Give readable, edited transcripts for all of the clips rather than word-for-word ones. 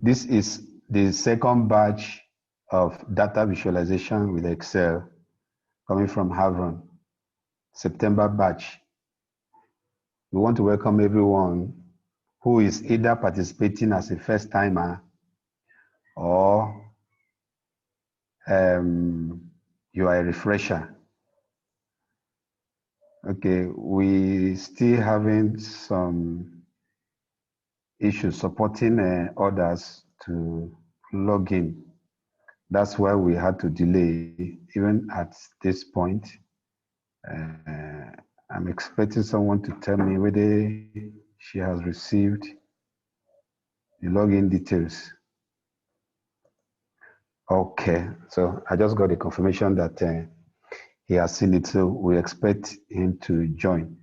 This is the second batch of data visualization with Excel coming from Havron, September batch. We want to welcome everyone who is either participating as a first timer or you are a refresher. Okay, we still having some issues supporting others to log in. That's why we had to delay even at this point. I'm expecting someone to tell me whether she has received the login details. Okay, so I just got a confirmation that he has seen it, so we expect him to join.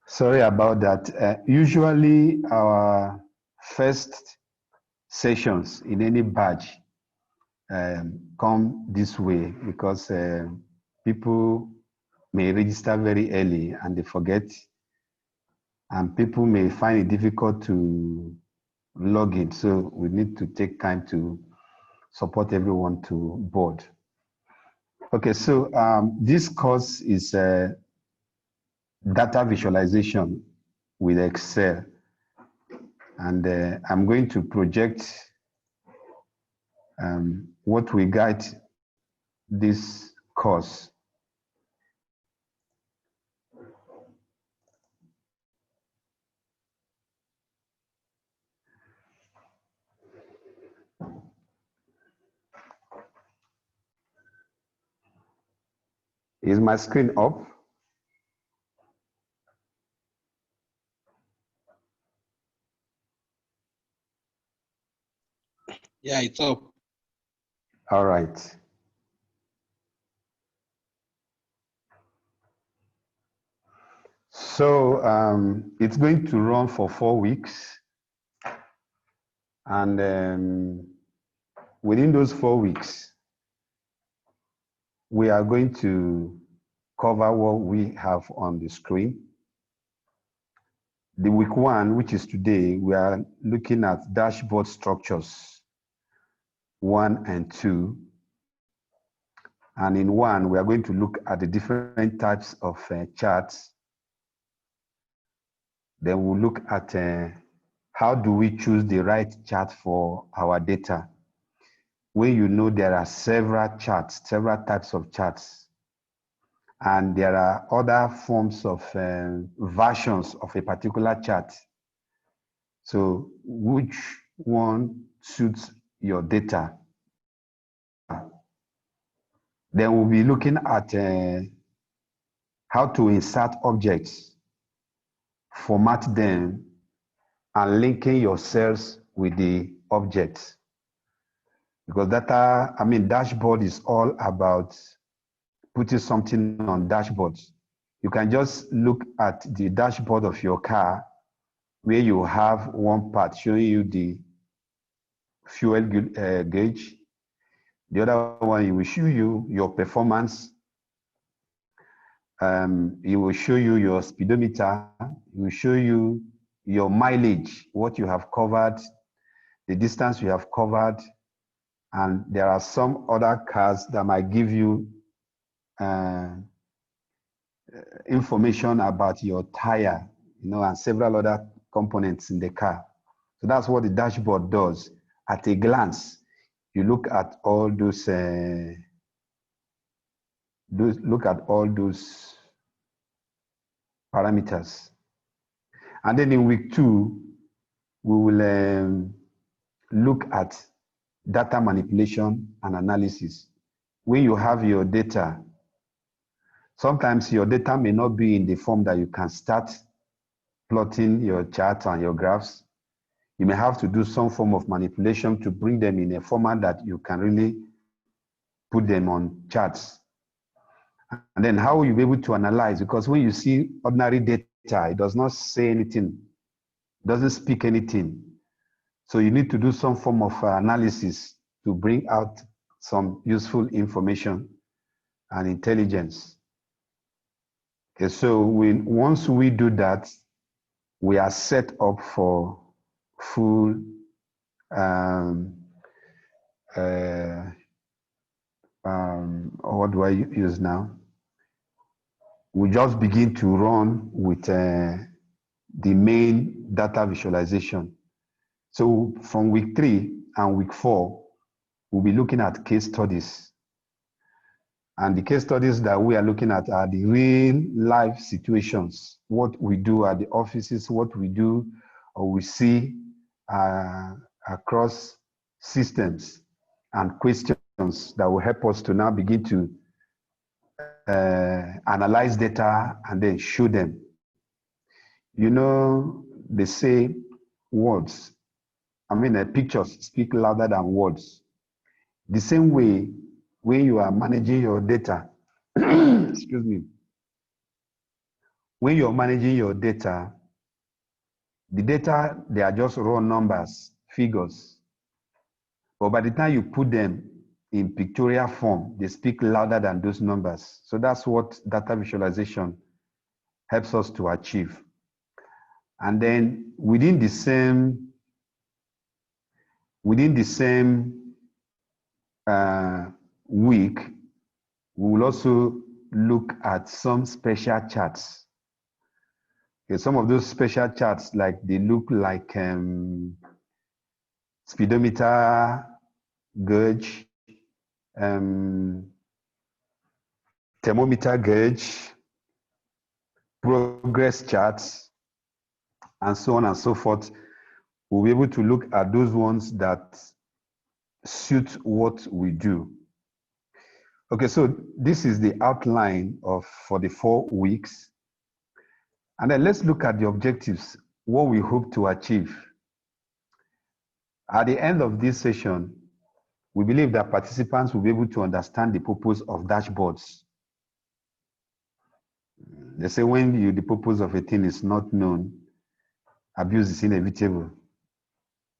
Sorry about that. Usually our first sessions in any batch come this way because people may register very early and they forget, and people may find it difficult to log in. So we need to take time to support everyone to board. Okay, so this course is data visualization with Excel. And I'm going to project what we guide this course. Is my screen up? Yeah, it's up. All right. So it's going to run for 4 weeks. And within those 4 weeks, we are going to cover what we have on the screen. The week 1, which is today, we are looking at dashboard structures 1 and 2. And in 1, we are going to look at the different types of charts. Then we'll look at how do we choose the right chart for our data. When you know there are several charts, several types of charts, and there are other forms of versions of a particular chart. So which one suits your data? Then we'll be looking at how to insert objects, format them, and linking your cells with the objects. Because dashboard is all about putting something on dashboards. You can just look at the dashboard of your car where you have one part showing you the fuel gauge. The other one, it will show you your performance. It will show you your speedometer. It will show you your mileage, what you have covered, the distance you have covered. And there are some other cars that might give you information about your tire, and several other components in the car. So that's what the dashboard does. At a glance, you look at all those parameters. And then in week 2, we will look at data manipulation and analysis. When you have your data, sometimes your data may not be in the form that you can start plotting your charts and your graphs. You may have to do some form of manipulation to bring them in a format that you can really put them on charts. And then how will you be able to analyze? Because when you see ordinary data, it does not say anything, it doesn't speak anything. So you need to do some form of analysis to bring out some useful information and intelligence. Okay, so once we do that, we are set up for full um, what do I use now? We just begin to run with the main data visualization. So from week 3 and week 4, we'll be looking at case studies. And the case studies that we are looking at are the real life situations, what we do at the offices, what we do or we see across systems, and questions that will help us to now begin to analyze data and then show them. You know, they say words, pictures speak louder than words. The same way, when you are managing your data, excuse me, when you're managing your data, the data, they are just raw numbers, figures. But by the time you put them in pictorial form, they speak louder than those numbers. So that's what data visualization helps us to achieve. And then within the same week, we will also look at some special charts. Okay, some of those special charts, like they look like speedometer gauge, thermometer gauge, progress charts, and so on and so forth. We'll be able to look at those ones that suit what we do. Okay, so this is the outline for the 4 weeks. And then let's look at the objectives, what we hope to achieve. At the end of this session, we believe that participants will be able to understand the purpose of dashboards. They say when the purpose of a thing is not known, abuse is inevitable.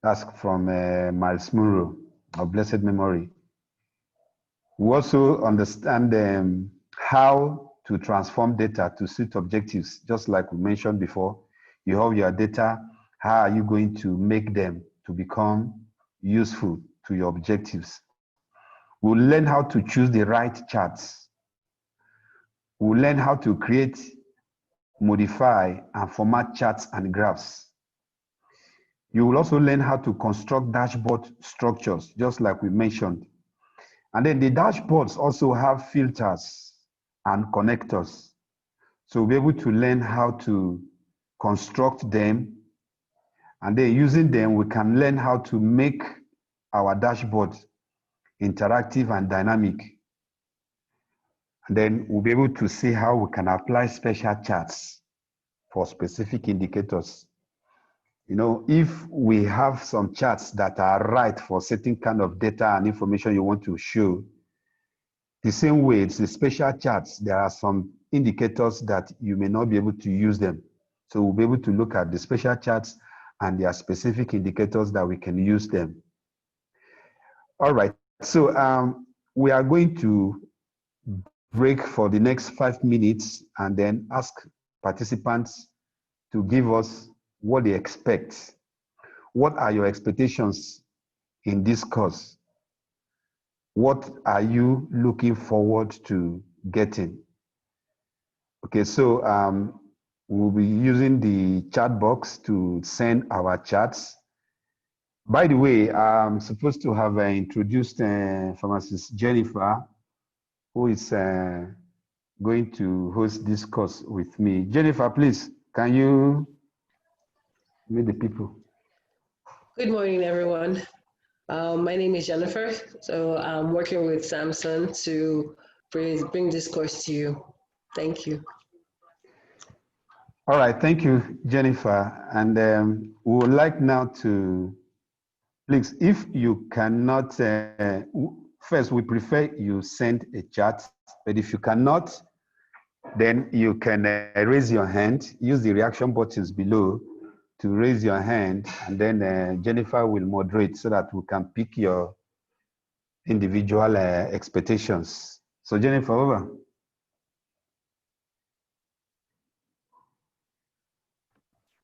That's from Miles Monroe of blessed memory. We also understand how to transform data to suit objectives, just like we mentioned before. You have your data, how are you going to make them to become useful to your objectives? We'll learn how to choose the right charts. We'll learn how to create, modify, and format charts and graphs. You will also learn how to construct dashboard structures, just like we mentioned. And then the dashboards also have filters and connectors. So we'll be able to learn how to construct them. And then using them, we can learn how to make our dashboard interactive and dynamic. And then we'll be able to see how we can apply special charts for specific indicators. You know, if we have some charts that are right for certain kind of data and information you want to show, the same way it's the special charts, there are some indicators that you may not be able to use them. So we'll be able to look at the special charts and there are specific indicators that we can use them. All right, so we are going to break for the next 5 minutes and then ask participants to give us what they expect. What are your expectations in this course? What are you looking forward to getting? Okay, so we'll be using the chat box to send our chats. By the way, I'm supposed to have introduced pharmacist Jennifer, who is going to host this course with me. Jennifer, please, can you meet the people? Good morning, everyone. My name is Jennifer. So I'm working with Samson to bring this course to you. Thank you. All right, thank you, Jennifer. And we would like now to, please, if you cannot, first we prefer you send a chat, but if you cannot, then you can raise your hand, use the reaction buttons below to raise your hand, and then Jennifer will moderate so that we can pick your individual expectations. So Jennifer, over.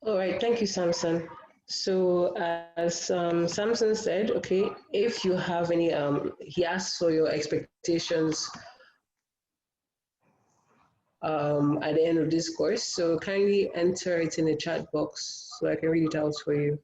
All right, thank you, Samson. So as Samson said, okay, if you have any, he asks for your expectations at the end of this course. So kindly enter it in the chat box so I can read it out for you.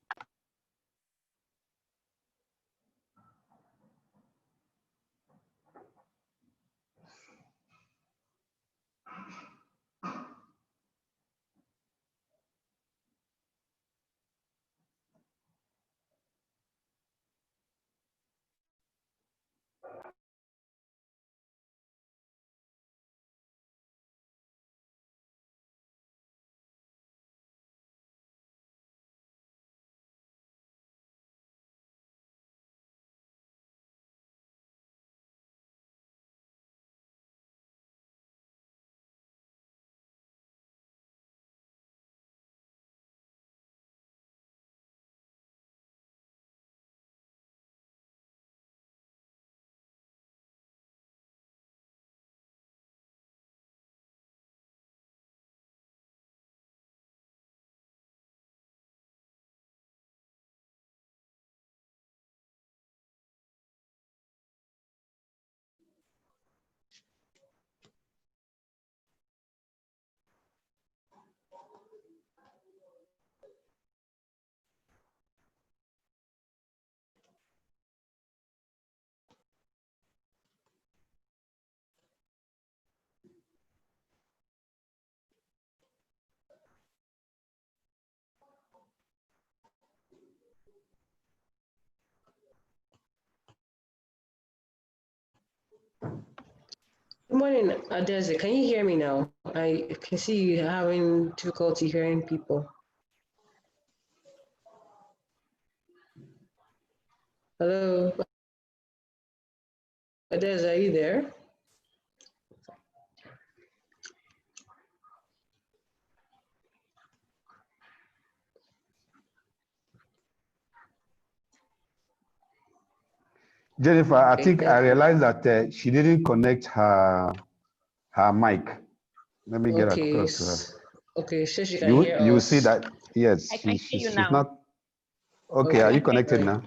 Good morning, Adeze. Can you hear me now? I can see you having difficulty hearing people. Hello, Adeze, are you there? Jennifer, I Okay, think I thank you. realized that she didn't connect her mic. Let me get Okay, across to her. okay, so she can You hear you see us. that? Yes, I can hear you she's now. not okay. Okay, Are you I can connected hear you. now?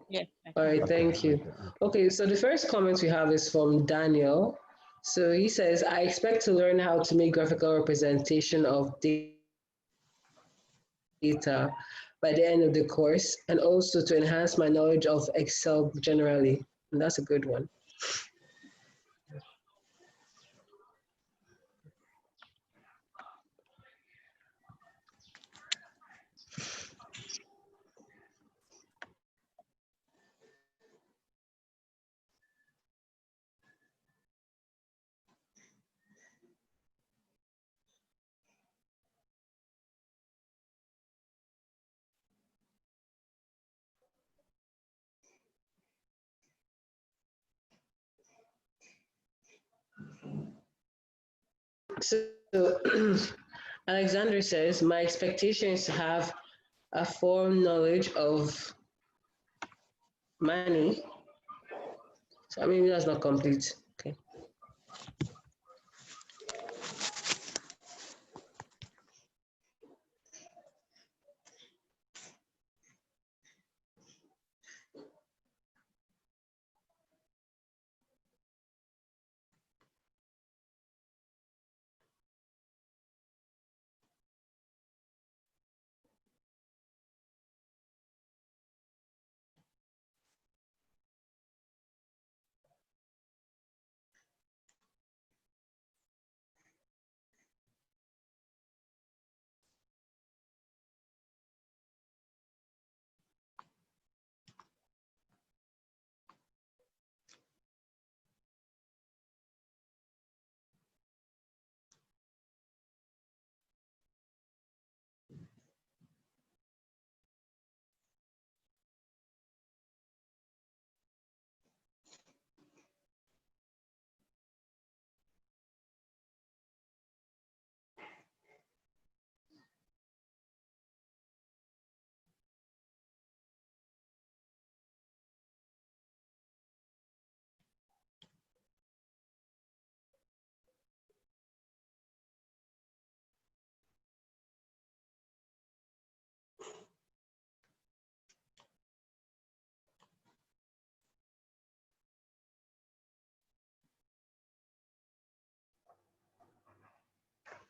Yes, I all can. right, Okay, thank you. okay. Okay, so the first comment we have is from Daniel. So he says, I expect to learn how to make graphical representation of data by the end of the course, and also to enhance my knowledge of Excel generally. And that's a good one. So Alexander says, my expectation is to have a form knowledge of money. So maybe that's not complete. Okay.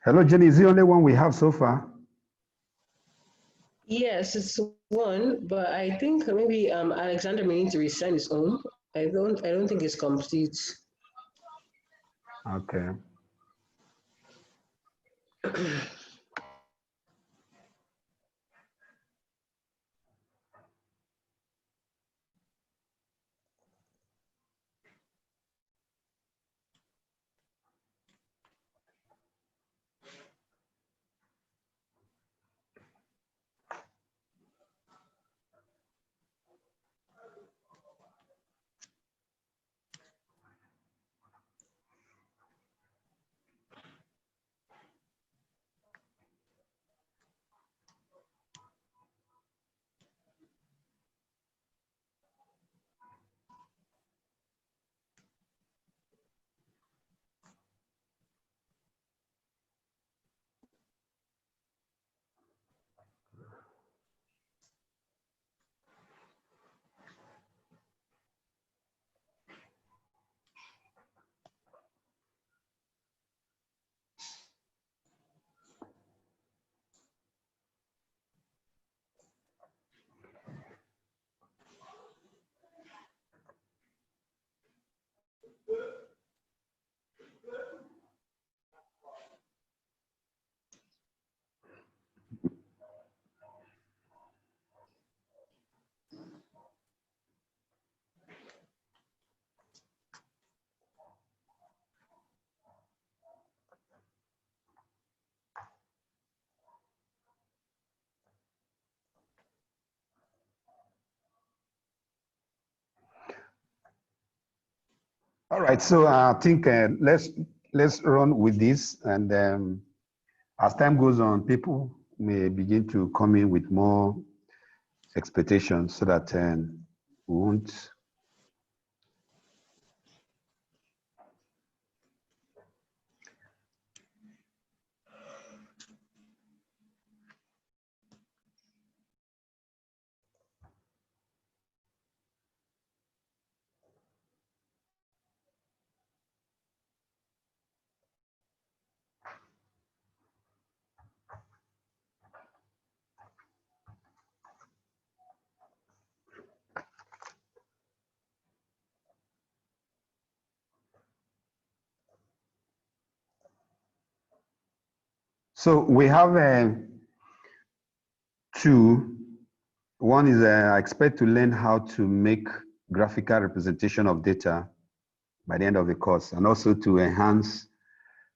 Hello, Jenny. Is the only one we have so far? Yes, it's one, but I think maybe Alexander may need to resend his own. I don't think it's complete. Okay. All right. So I think let's run with this, and as time goes on, people may begin to come in with more expectations, so that we won't. So we have two. One is I expect to learn how to make graphical representation of data by the end of the course, and also to enhance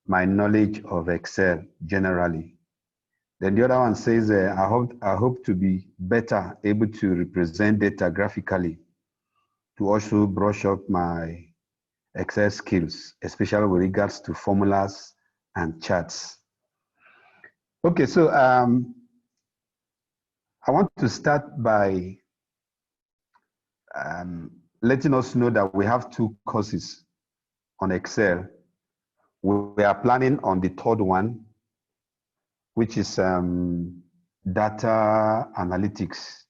my knowledge of Excel generally. Then the other one says, I hope to be better able to represent data graphically, to also brush up my Excel skills, especially with regards to formulas and charts. Okay, so I want to start by letting us know that we have two courses on Excel. We are planning on the third one, which is data analytics.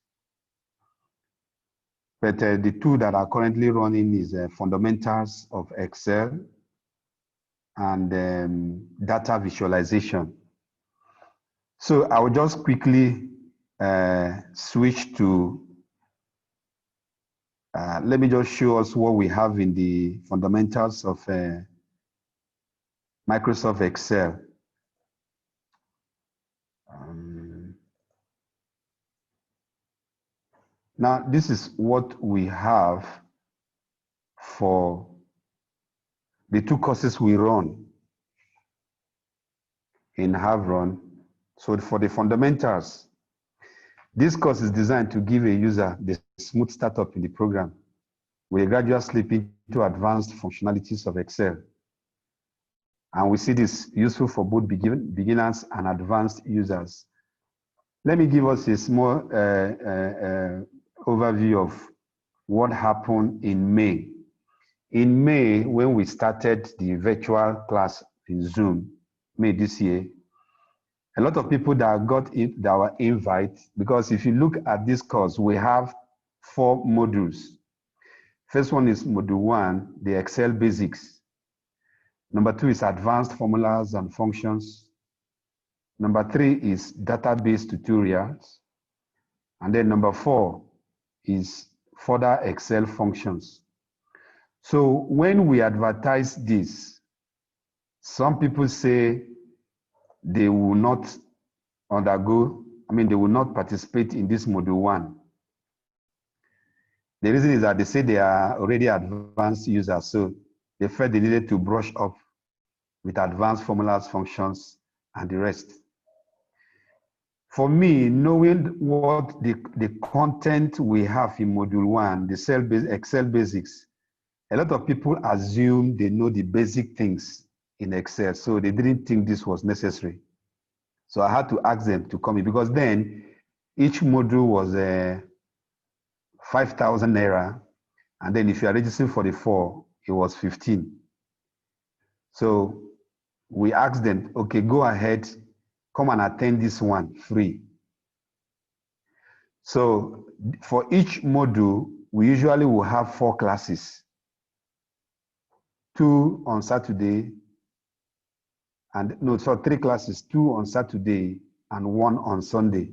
But the two that are currently running is fundamentals of Excel and data visualization. So I will just quickly switch to, let me just show us what we have in the fundamentals of Microsoft Excel. Now, this is what we have for the two courses we run in Havron. So for the fundamentals, this course is designed to give a user the smooth startup in the program with a gradual slip into advanced functionalities of Excel. And we see this useful for both beginners and advanced users. Let me give us a small overview of what happened in May. In May, when we started the virtual class in Zoom, May this year, a lot of people that got it, that were invite, because if you look at this course, we have 4 modules. First one is module 1, the Excel basics. Number 2 is advanced formulas and functions. Number 3 is database tutorials. And then number 4 is further Excel functions. So when we advertise this, some people say they will not they will not participate in this module 1. The reason is that they say they are already advanced users, so they felt they needed to brush up with advanced formulas, functions, and the rest. For me, knowing what the content we have in module 1, the Excel basics, a lot of people assume they know the basic things in Excel, so they didn't think this was necessary. So I had to ask them to come in, because then each module was 5,000 naira, and then if you are registering for the 4, it was 15. So we asked them, okay, go ahead, come and attend this one free. So for each module, we usually will have 4 classes, 2 on Saturday, and no, so 3 classes, 2 on Saturday and 1 on Sunday.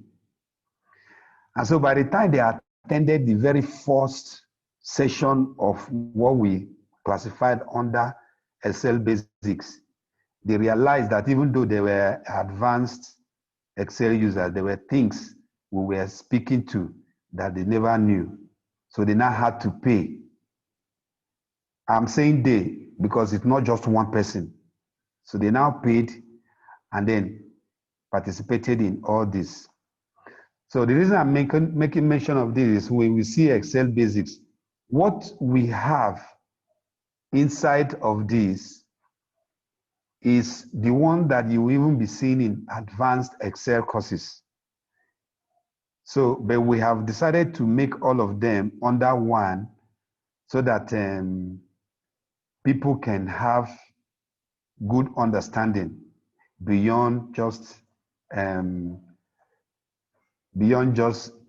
And so by the time they attended the very first session of what we classified under Excel basics, they realized that even though they were advanced Excel users, there were things we were speaking to that they never knew. So they now had to pay. I'm saying they because it's not just one person. So they now paid and then participated in all this. So the reason I'm making mention of this is when we see Excel basics, what we have inside of this is the one that you will even be seeing in advanced Excel courses. So, but we have decided to make all of them under one so that people can have good understanding beyond just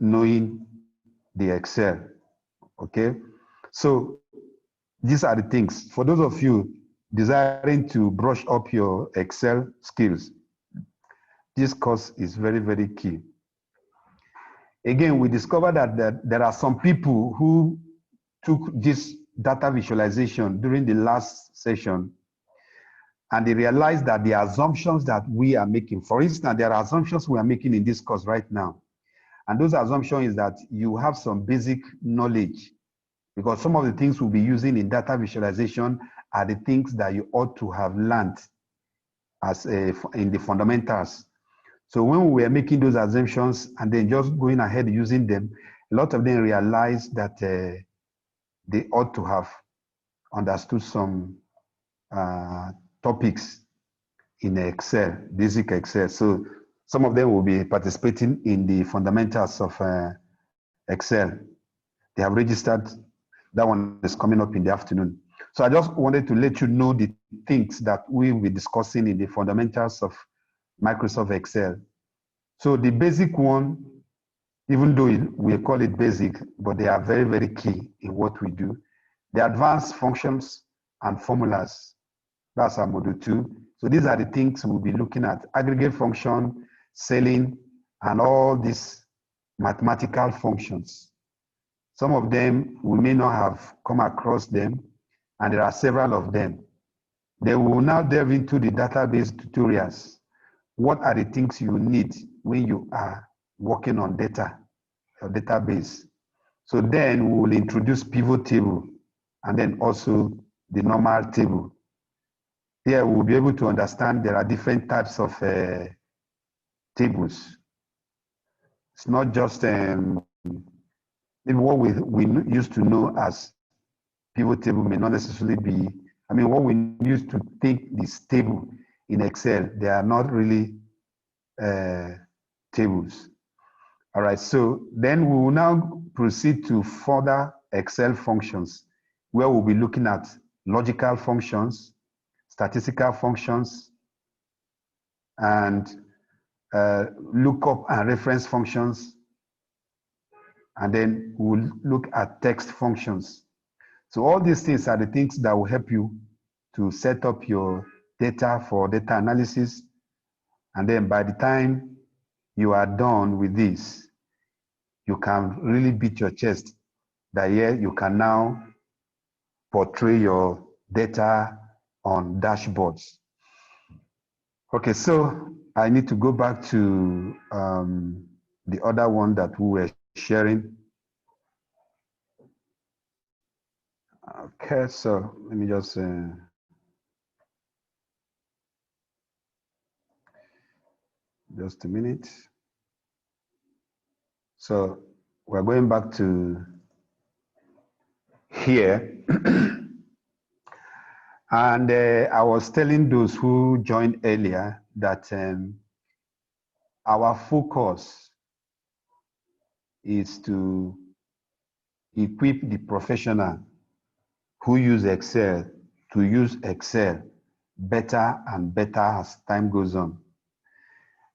knowing the Excel. Okay, so these are the things for those of you desiring to brush up your Excel skills. This course is very, very key. Again, we discovered that there are some people who took this data visualization during the last session, and they realized that the assumptions that we are making, for instance, there are assumptions we are making in this course right now. And those assumptions is that you have some basic knowledge, because some of the things we'll be using in data visualization are the things that you ought to have learned as in the fundamentals. So when we were making those assumptions and then just going ahead using them, a lot of them realized that they ought to have understood some topics in Excel, basic Excel. So some of them will be participating in the fundamentals of Excel. They have registered. That one is coming up in the afternoon. So I just wanted to let you know the things that we will be discussing in the fundamentals of Microsoft Excel. So the basic one, even though we call it basic, but they are very, very key in what we do. The advanced functions and formulas, that's our module 2. So these are the things we'll be looking at: aggregate function, selling, and all these mathematical functions. Some of them we may not have come across them, and there are several of them. Then we will now delve into the database tutorials. What are the things you need when you are working on data, your database? So then we will introduce pivot table and then also the normal table. Here we'll be able to understand there are different types of tables. It's not just what we used to know as pivot table may not necessarily be, what we used to think this table in Excel, they are not really tables. All right, so then we will now proceed to further Excel functions, where we'll be looking at logical functions, statistical functions, and lookup and reference functions. And then we'll look at text functions. So all these things are the things that will help you to set up your data for data analysis And then by the time you are done with this, you can really beat your chest that yeah, you can now portray your data on dashboards. Okay, so I need to go back to the other one that we were sharing. Okay, so let me just a minute. So we're going back to here. And I was telling those who joined earlier that our focus is to equip the professional who use Excel to use Excel better and better as time goes on.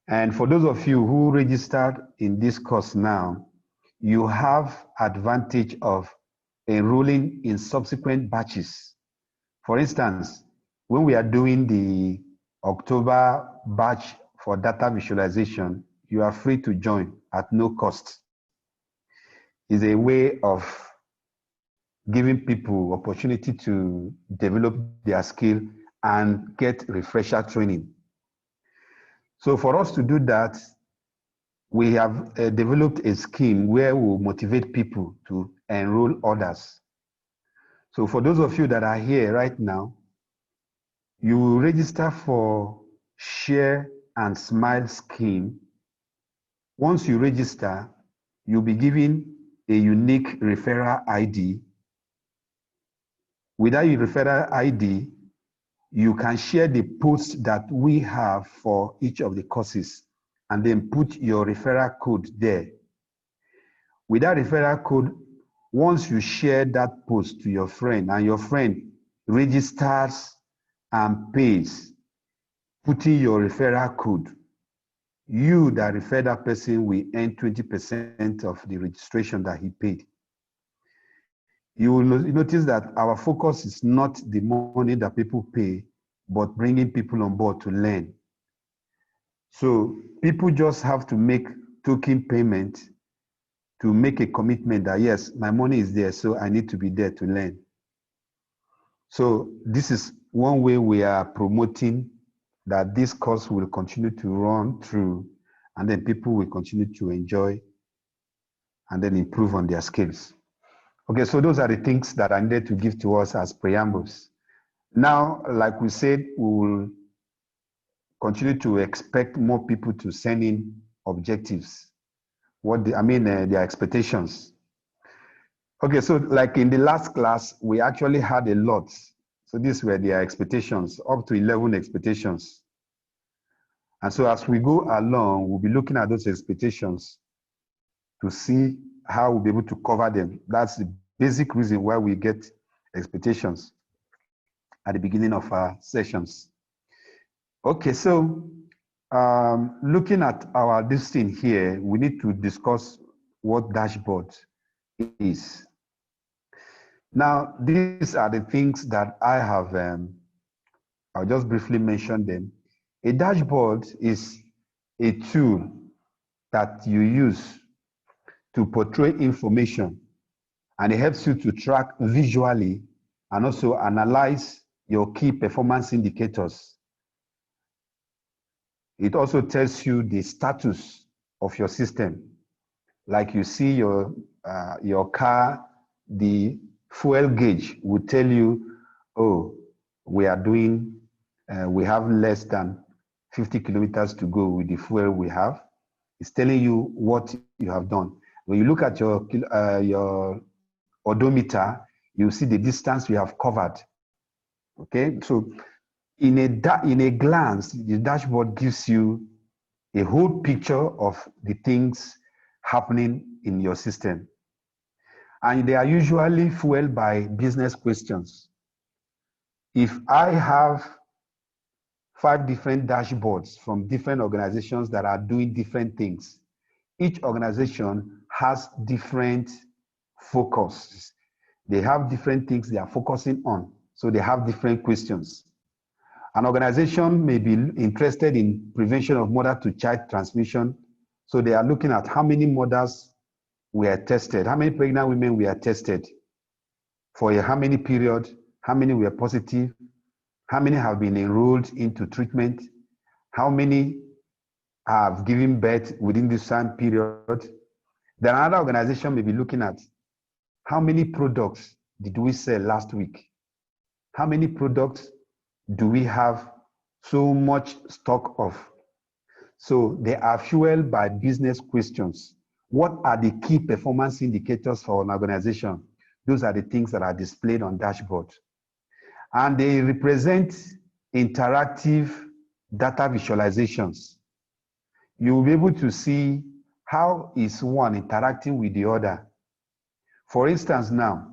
And for those of you who registered in this course now, you have advantage of enrolling in subsequent batches. For instance, when we are doing the October batch for data visualization, you are free to join at no cost. It's a way of giving people opportunity to develop their skill and get refresher training. So for us to do that, we have developed a scheme where we will motivate people to enroll others. So for those of you that are here right now, you will register for Share and Smile scheme. Once you register, you'll be given a unique referral ID. With that referral ID, you can share the posts that we have for each of the courses and then put your referral code there. With that referral code, once you share that post to your friend and your friend registers and pays, putting your referral code, you that refer that person will earn 20% of the registration that he paid. You will notice that our focus is not the money that people pay, but bringing people on board to learn. So people just have to make token payment to make a commitment that, yes, my money is there, so I need to be there to learn. So this is one way we are promoting that this course will continue to run through, and then people will continue to enjoy and then improve on their skills. Okay, so those are the things that I needed to give to us as preambles. Now, like we said, we will continue to expect more people to send in objectives. Their expectations. Okay, so like in the last class, we actually had a lot. So these were their expectations, up to 11 expectations. And so as we go along, we'll be looking at those expectations to see how we'll be able to cover them. That's the basic reason why we get expectations at the beginning of our sessions. Okay, so looking at our listing here, we need to discuss what dashboard is. Now, these are the things that I have, I'll just briefly mention them. A dashboard is a tool that you use to portray information, and it helps you to track visually and also analyze your key performance indicators. It also tells you the status of your system. Like you see your car, the fuel gauge will tell you, oh, we have less than 50 kilometers to go with the fuel we have. It's telling you what you have done. When you look at your odometer, you see the distance you have covered. Okay, so in a glance, the dashboard gives you a whole picture of the things happening in your system. And they are usually fueled by business questions. If I have 5 different dashboards from different organizations that are doing different things, each organization has different focuses. They have different things they are focusing on. So they have different questions. An organization may be interested in prevention of mother-to-child transmission. So they are looking at how many mothers were tested, how many pregnant women were tested, for how many period, how many were positive, how many have been enrolled into treatment, how many have given birth within this time period. Then another organization may be looking at how many products did we sell last week? How many products do we have so much stock of? So they are fueled by business questions. What are the key performance indicators for an organization? Those are the things that are displayed on dashboard. And they represent interactive data visualizations. You will be able to see how is one interacting with the other. For instance, now,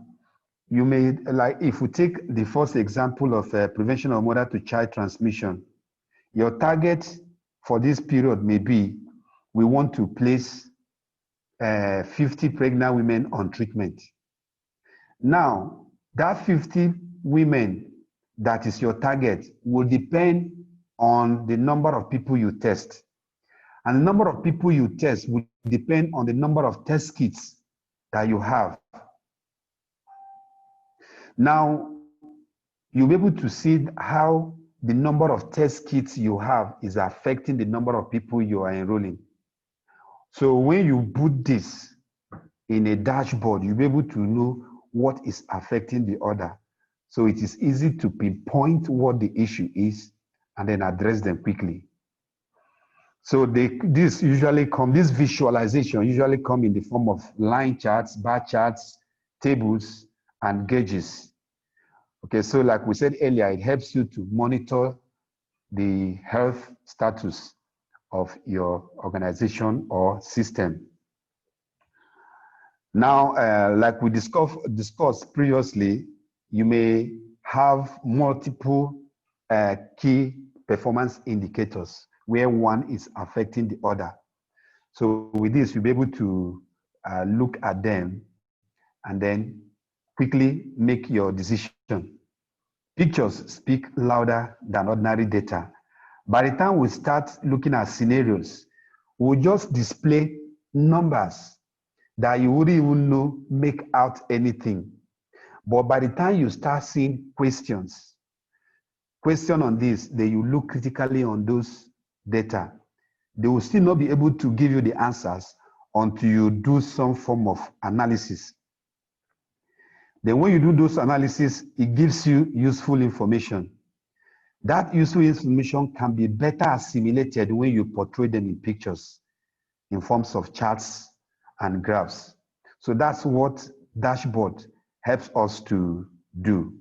you may, like if we take the first example of prevention of mother-to-child transmission, your target for this period may be, we want to place 50 pregnant women on treatment. Now, that 50 women that is your target will depend on the number of people you test. And the number of people you test will depend on the number of test kits that you have. Now, you'll be able to see how the number of test kits you have is affecting the number of people you are enrolling. So when you put this in a dashboard, you'll be able to know what is affecting the other. So it is easy to pinpoint what the issue is and then address them quickly. So this visualization usually come in the form of line charts, bar charts, tables, and gauges. Okay, so like we said earlier, it helps you to monitor the health status of your organization or system. Now, like we discussed previously, you may have multiple key performance indicators where one is affecting the other. So with this, you'll be able to look at them and then quickly make your decision. Pictures speak louder than ordinary data. By the time we start looking at scenarios, we'll just display numbers that you wouldn't even make out anything. But by the time you start seeing question on this, then you look critically on those data. They will still not be able to give you the answers until you do some form of analysis. Then when you do those analysis, it gives you useful information. That useful information can be better assimilated when you portray them in pictures, in forms of charts and graphs. So that's what dashboard helps us to do.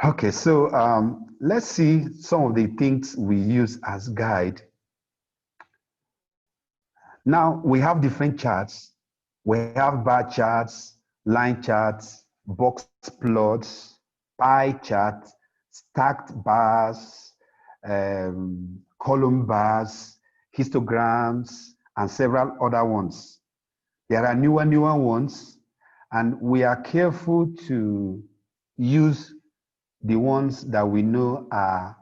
Okay, so let's see some of the things we use as guide. Now we have different charts. We have bar charts, line charts, box plots, pie charts, stacked bars, column bars, histograms, and several other ones. There are newer ones, and we are careful to use the ones that we know are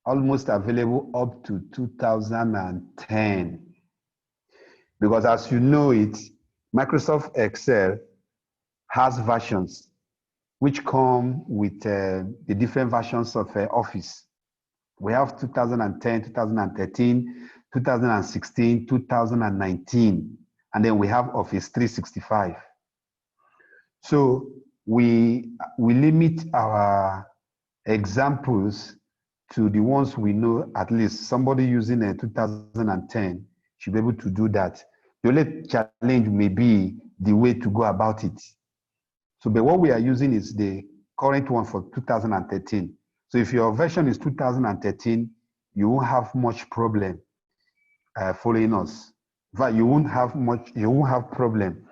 almost available up to 2010. Because as you know it, Microsoft Excel has versions which come with the different versions of Office. We have 2010, 2013, 2016, 2019, and then we have Office 365. So we limit our examples to the ones we know. At least somebody using a 2010 should be able to do that. The only challenge may be the way to go about it. So, but what we are using is the current one for 2013. So if your version is 2013, you won't have much problem following us. In fact, you won't have problem.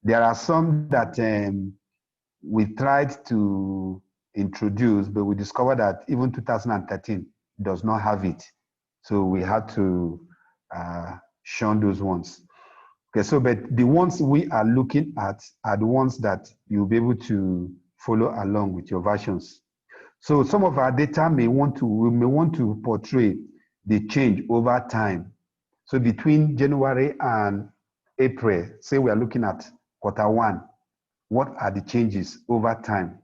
There are some that we tried to introduce, but we discovered that even 2013 does not have it. So we had to shun those ones. Okay, so but the ones we are looking at are the ones that you'll be able to follow along with your versions. So some of our data we may want to portray the change over time. So between January and April, say we are looking at Q1, what are the changes over time?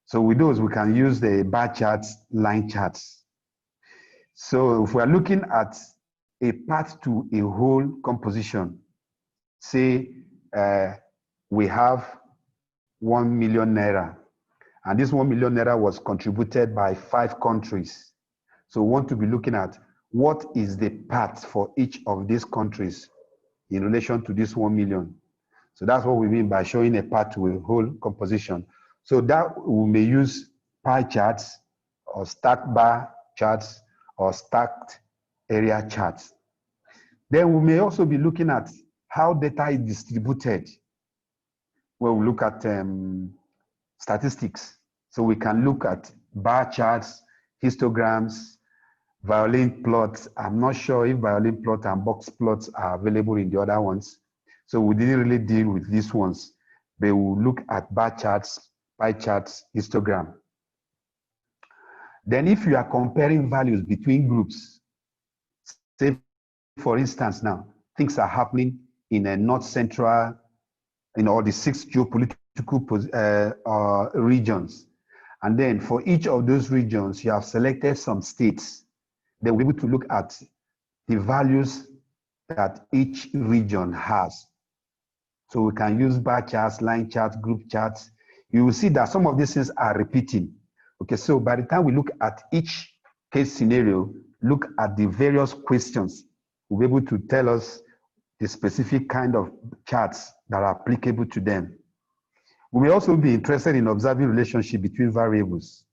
So with those, we can use the bar charts, line charts. So if we are looking at a part to a whole composition, say we have 1 million naira, and this 1 million naira was contributed by 5 countries. So we want to be looking at what is the part for each of these countries in relation to this 1 million. So that's what we mean by showing a part to a whole composition. So that we may use pie charts or stacked bar charts or stacked area charts. Then we may also be looking at how data is distributed. Well, we look at statistics. So we can look at bar charts, histograms, violin plots. I'm not sure if violin plot and box plots are available in the other ones. So we didn't really deal with these ones. But we'll look at bar charts, pie charts, histogram. Then if you are comparing values between groups, say for instance now, things are happening in a north central, in all the 6 geopolitical regions. And then for each of those regions, you have selected some states. Then we're able to look at the values that each region has. So we can use bar charts, line charts, group charts. You will see that some of these things are repeating. Okay, so by the time we look at each case scenario, look at the various questions, we'll be able to tell us the specific kind of charts that are applicable to them. We may also be interested in observing relationship between variables.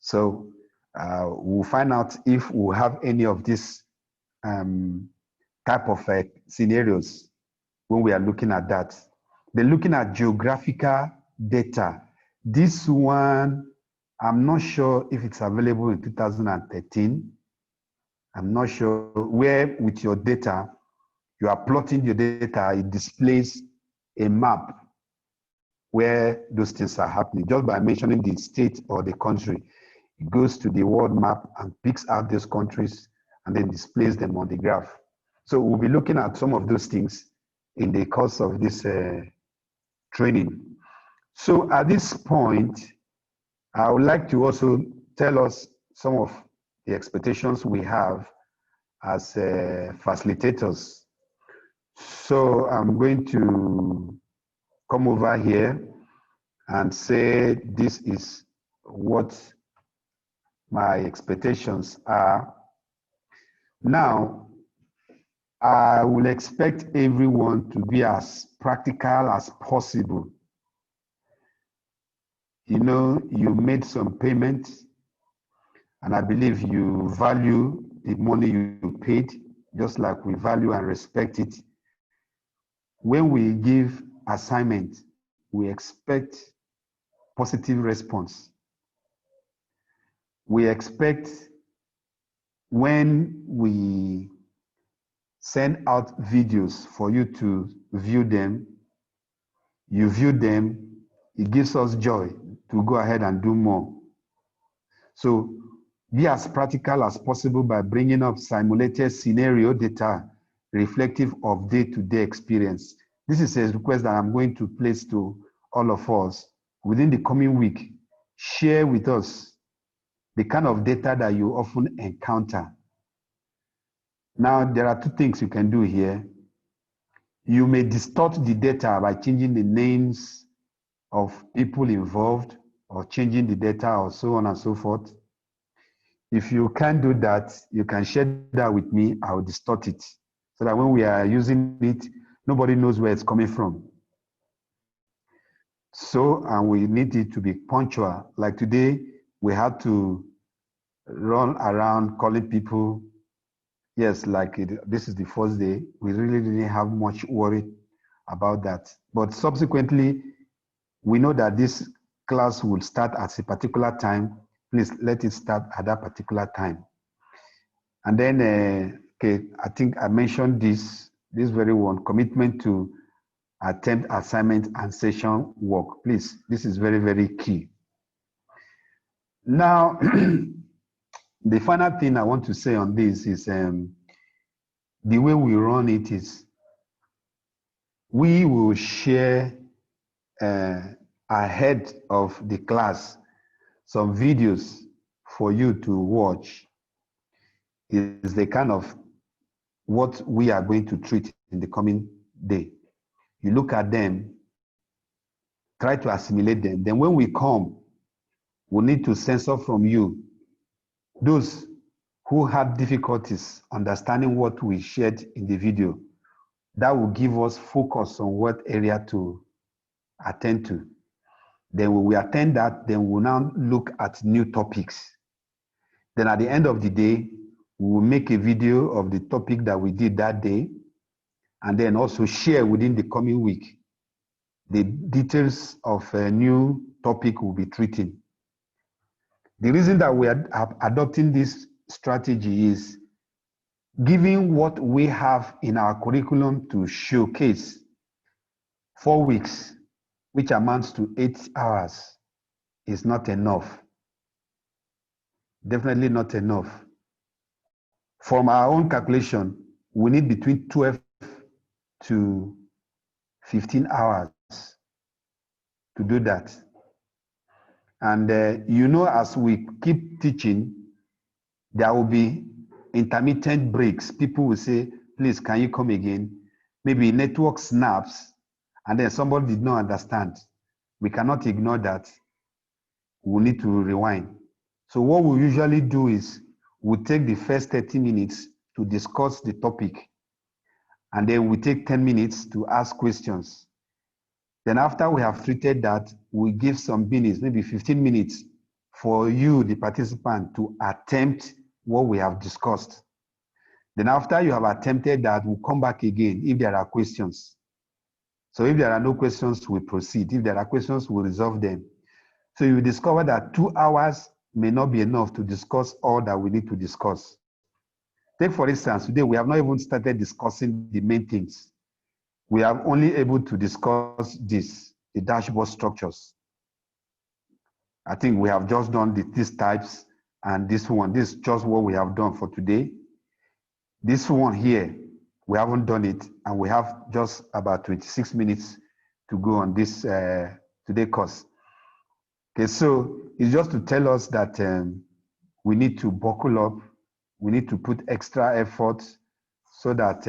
So we'll find out if we have any of these type of scenarios when we are looking at that. Then looking at geographical data. This one, I'm not sure if it's available in 2013. I'm not sure where with your data, you are plotting your data, it displays a map where those things are happening. Just by mentioning the state or the country, it goes to the world map and picks out those countries and then displays them on the graph. So we'll be looking at some of those things in the course of this training. So at this point, I would like to also tell us some of the expectations we have as facilitators. So I'm going to come over here and say this is what my expectations are. Now, I will expect everyone to be as practical as possible. You know, you made some payments, and I believe you value the money you paid, just like we value and respect it. When we give assignment, we expect positive response. We expect when we send out videos for you to view them, you view them, it gives us joy to go ahead and do more. So be as practical as possible by bringing up simulated scenario data reflective of day-to-day experience. This is a request that I'm going to place to all of us. Within the coming week, share with us the kind of data that you often encounter. Now, there are 2 things you can do here. You may distort the data by changing the names of people involved or changing the data or so on and so forth. If you can't do that, you can share that with me. I'll distort it so that when we are using it, nobody knows where it's coming from. So, and we need it to be punctual. Like today, we had to run around calling people. Yes, like this is the first day. We really didn't have much worry about that. But subsequently, we know that this class will start at a particular time. Please let it start at that particular time. And then, okay, I think I mentioned this very one, commitment to attempt assignment and session work. Please, this is very, very key. Now, the final thing I want to say on this is the way we run it is we will share ahead of the class some videos for you to watch. Is the kind of what we are going to treat in the coming day. You look at them, try to assimilate them. Then when we come, we need to censor from you those who had difficulties understanding what we shared in the video. That will give us focus on what area to attend to. Then when we attend that, then we'll now look at new topics. Then at the end of the day, we will make a video of the topic that we did that day, and then also share within the coming week the details of a new topic we'll be treating. The reason that we are adopting this strategy is given what we have in our curriculum to showcase 4 weeks, which amounts to 8 hours, is not enough. Definitely not enough. From our own calculation, we need between 12 to 15 hours to do that. And as we keep teaching, there will be intermittent breaks. People will say, please, can you come again? Maybe network snaps, and then somebody did not understand. We cannot ignore that. We need to rewind. So what we usually do is we take the first 30 minutes to discuss the topic, and then we take 10 minutes to ask questions. Then after we have treated that, we give some minutes, maybe 15 minutes, for you, the participant, to attempt what we have discussed. Then after you have attempted that, we'll come back again if there are questions. So if there are no questions, we proceed. If there are questions, we'll resolve them. So you discover that 2 hours may not be enough to discuss all that we need to discuss. Take, for instance, today we have not even started discussing the main things. We are only able to discuss this, the dashboard structures. I think we have just done these types and this one. This is just what we have done for today. This one here, we haven't done it, and we have just about 26 minutes to go on this today course. Okay, so it's just to tell us that we need to buckle up, we need to put extra effort so that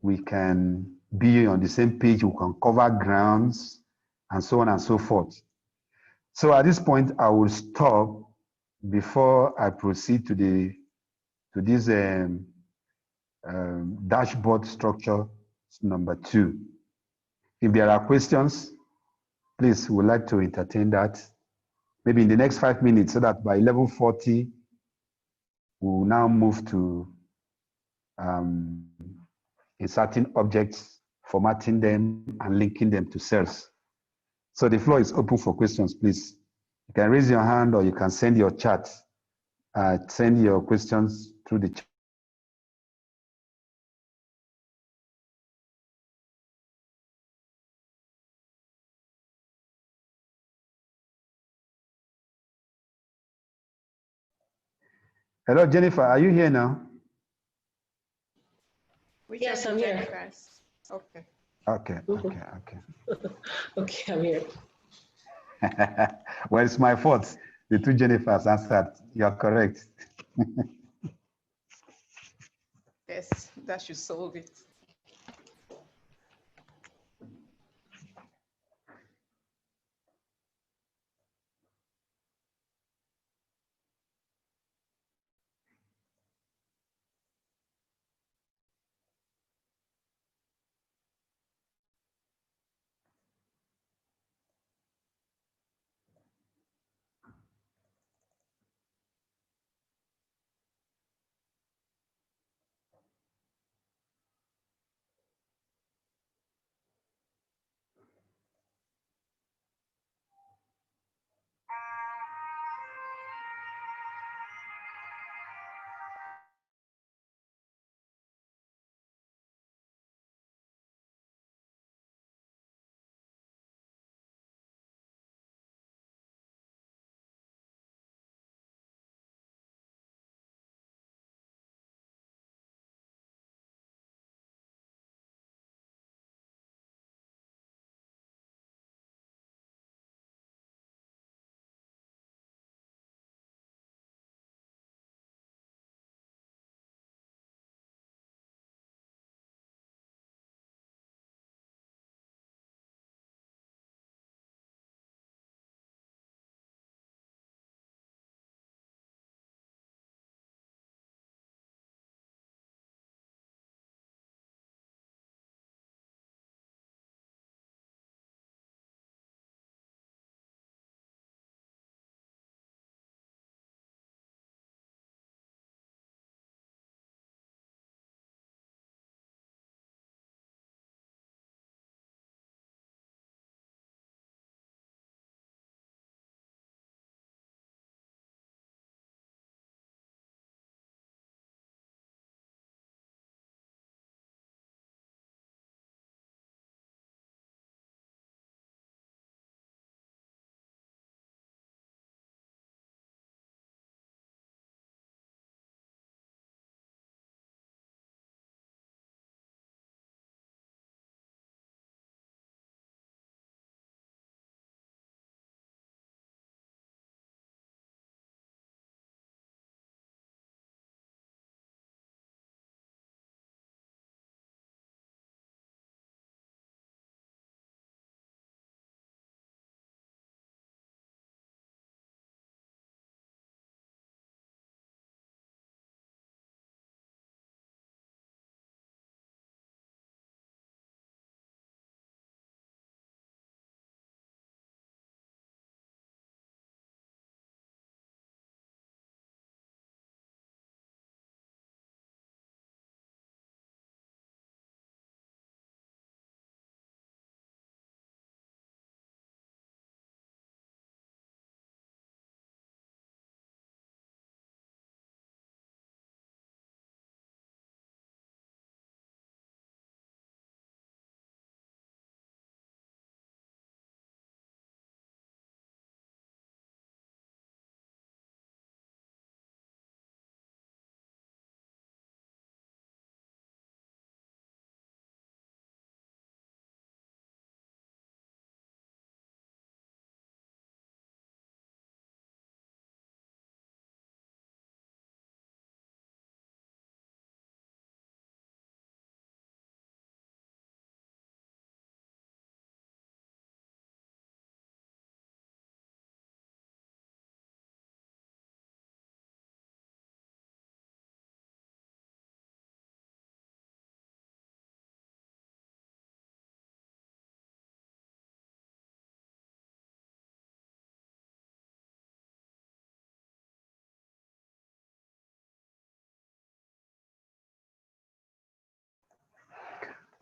we can be on the same page, we can cover grounds, and so on and so forth. So at this point, I will stop before I proceed to this dashboard structure number 2. If there are questions, please, we would like to entertain that. Maybe in the next 5 minutes, so that by 11:40, we will now move to inserting objects, formatting them, and linking them to cells. So the floor is open for questions, please. You can raise your hand or you can send your chat. Send your questions through the chat. Hello, Jennifer, are you here now? Yes, I'm here. Okay. Okay. Okay, I'm here. Well, it's my fault. The 2 Jennifers answered. You're correct. Yes, that should solve it.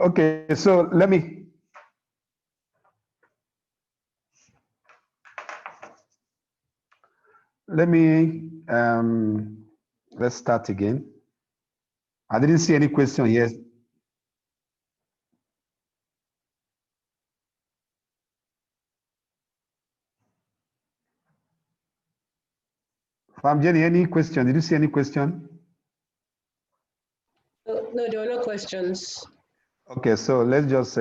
Okay, so let's start again. I didn't see any question here. Jenny, any question? Did you see any question? No, there were no questions. Okay, so let's just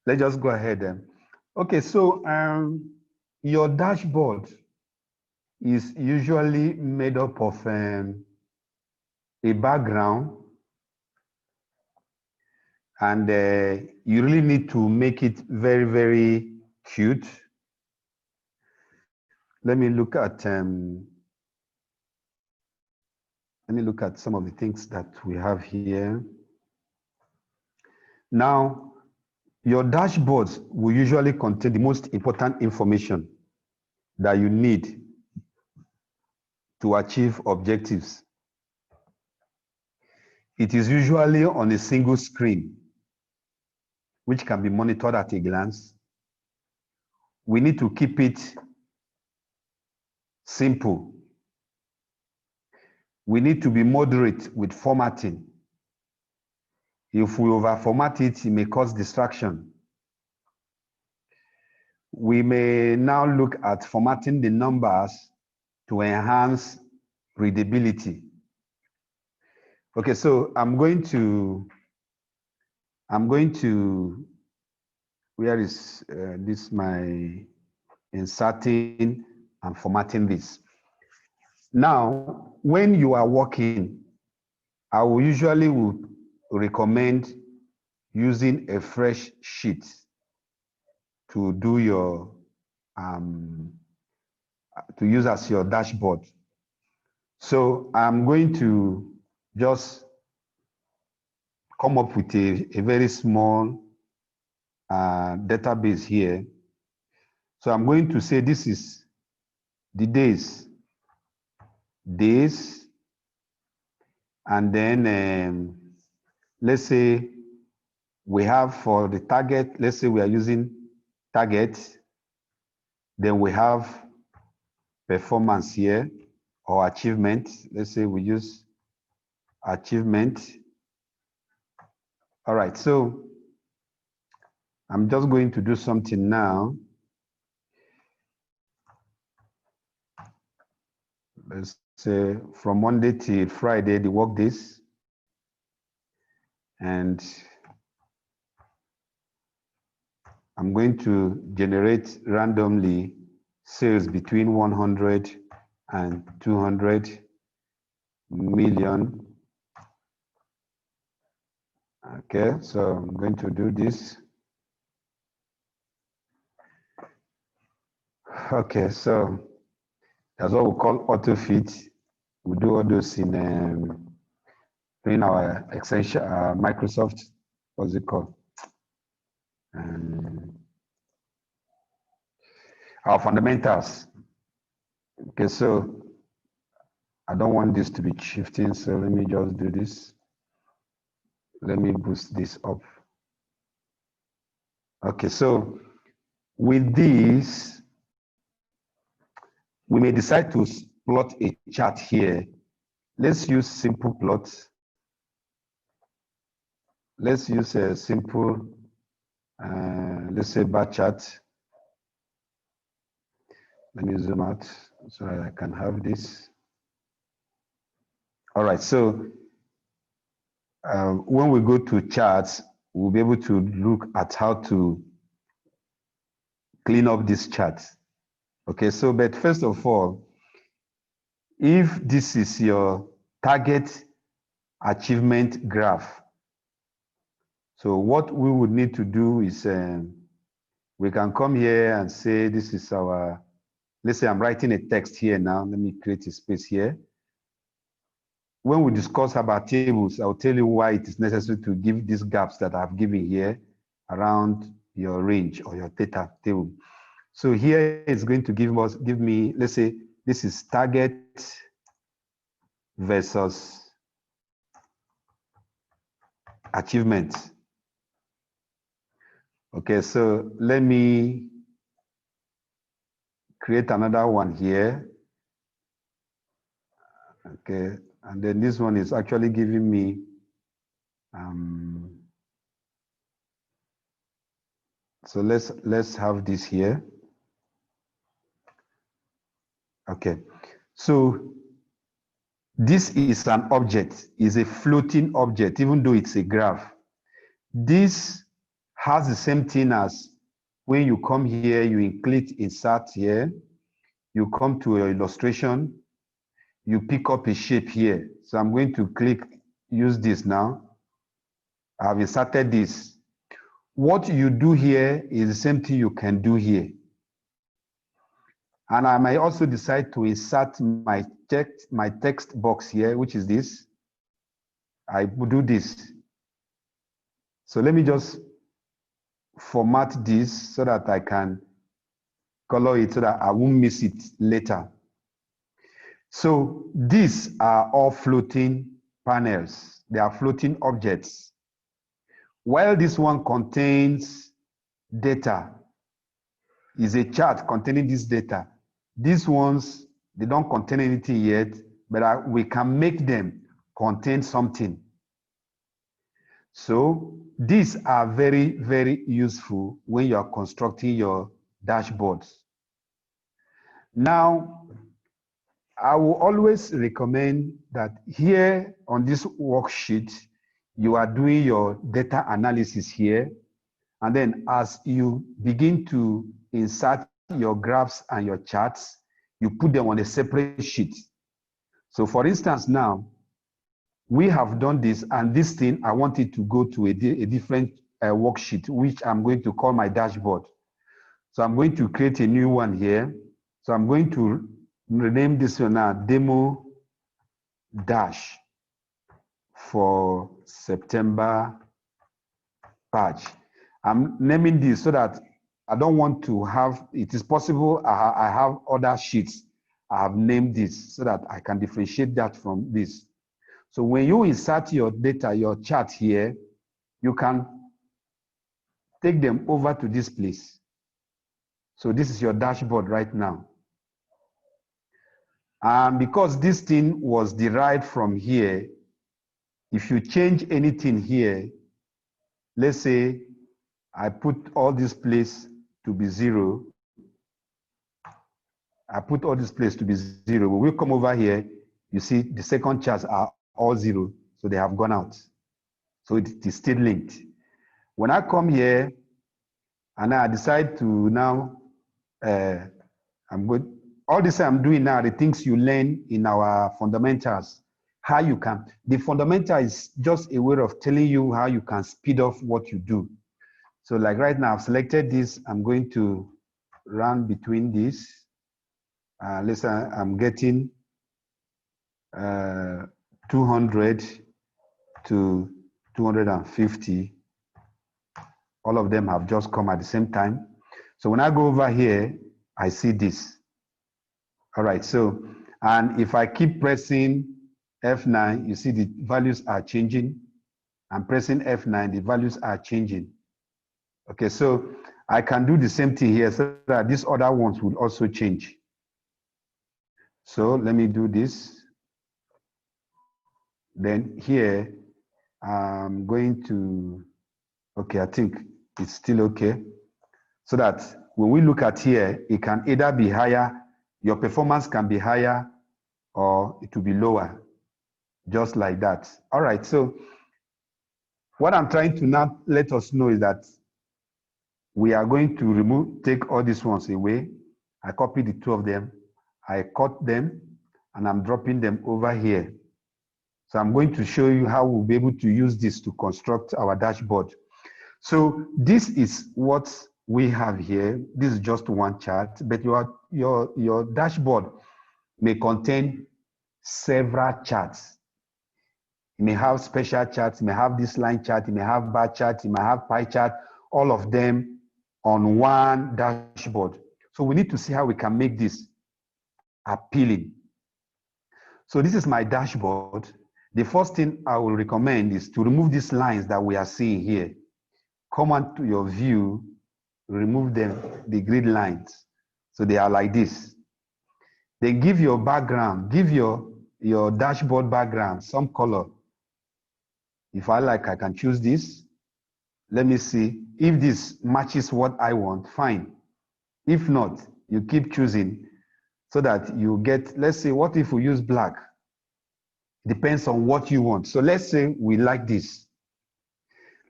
let's just go ahead then. Okay, so your dashboard is usually made up of a background, and you really need to make it very, very cute. Let me look at some of the things that we have here. Now, your dashboards will usually contain the most important information that you need to achieve objectives. It is usually on a single screen, which can be monitored at a glance. We need to keep it simple. We need to be moderate with formatting. If we over-format it, it may cause distraction. We may now look at formatting the numbers to enhance readability. Okay, so I'm going to, where is this, my inserting and formatting this. Now, when you are working, I will usually recommend using a fresh sheet to do your, to use as your dashboard. So I'm going to just come up with a very small database here. So I'm going to say this is the days, and then let's say we have for the target, let's say we are using target, then we have performance here or achievement. Let's say we use achievement. All right, so I'm just going to do something now. Let's say from Monday till Friday, the work days. And I'm going to generate randomly sales between 100 and 200 million. Okay, so I'm going to do this. Okay, so that's what we call auto fit. We do all those in our extension, Microsoft, what's it called? Our fundamentals. Okay, so I don't want this to be shifting, so let me just do this. Let me boost this up. Okay, so with this, we may decide to plot a chart here. Let's use simple plots. Let's use a simple, let's say bar chart. Let me zoom out so I can have this. All right, so when we go to charts, we'll be able to look at how to clean up this chart. Okay, so but first of all, if this is your target achievement graph, so what we would need to do is we can come here and say this is our, let's say I'm writing a text here now. Let me create a space here. When we discuss about tables, I'll tell you why it is necessary to give these gaps that I've given here around your range or your data table. So here it's going to give me, let's say this is target versus achievements. Okay, so let me create another one here. Okay, and then this one is actually giving me so let's have this here. Okay, so this is an object, is a floating object, even though it's a graph. This has the same thing as when you come here, you click insert here, you come to your illustration, you pick up a shape here. So I'm going to click, use this now. I've inserted this. What you do here is the same thing you can do here. And I might also decide to insert my text box here, which is this. I will do this. So let me just format this so that I can color it so that I won't miss it later. So these are all floating panels. They are floating objects. While this one contains data, is a chart containing this data. These ones, they don't contain anything yet, but we can make them contain something. So these are very, very useful when you are constructing your dashboards. Now, I will always recommend that here on this worksheet, you are doing your data analysis here. And then as you begin to insert your graphs and your charts, you put them on a separate sheet. So for instance, now, we have done this, and this thing, I want it to go to a different worksheet, which I'm going to call my dashboard. So I'm going to create a new one here. So I'm going to rename this one now, Demo Dash for September patch. I'm naming this so that I don't want to have, it is possible I have other sheets. I have named this so that I can differentiate that from this. So when you insert your data, your chart here, you can take them over to this place. So this is your dashboard right now. And because this thing was derived from here, if you change anything here, let's say I put all this place to be 0. I put all this place to be 0. When we come over here, you see the second charts are all 0. So they have gone out. So it is still linked. When I come here and I decide to now, all this I'm doing now, the things you learn in our fundamentals, how you can, the fundamental is just a way of telling you how you can speed up what you do. So like right now, I've selected this, I'm going to run between this. Let's say I'm getting 200 to 250. All of them have just come at the same time. So when I go over here, I see this. All right, so, and if I keep pressing F9, you see the values are changing. I'm pressing F9, the values are changing. Okay, so I can do the same thing here so that these other ones will also change. So let me do this. Then here, I'm going to, okay, I think it's still okay. So that when we look at here, it can either be higher, your performance can be higher, or it will be lower, just like that. All right, so what I'm trying to now let us know is that we are going to take all these ones away. I copy the 2 of them, I cut them, and I'm dropping them over here. So I'm going to show you how we'll be able to use this to construct our dashboard. So this is what we have here. This is just one chart, but your dashboard may contain several charts. You may have special charts, you may have this line chart, you may have bar chart, you may have pie chart, all of them on one dashboard. So we need to see how we can make this appealing. So this is my dashboard. The first thing I will recommend is to remove these lines that we are seeing here. Come on to your view, remove them, the grid lines. So they are like this. Then give your background, give your dashboard background some color. If I like, I can choose this. Let me see. If this matches what I want, fine. If not, you keep choosing so that you get, let's say, what if we use black? Depends on what you want. So let's say we like this.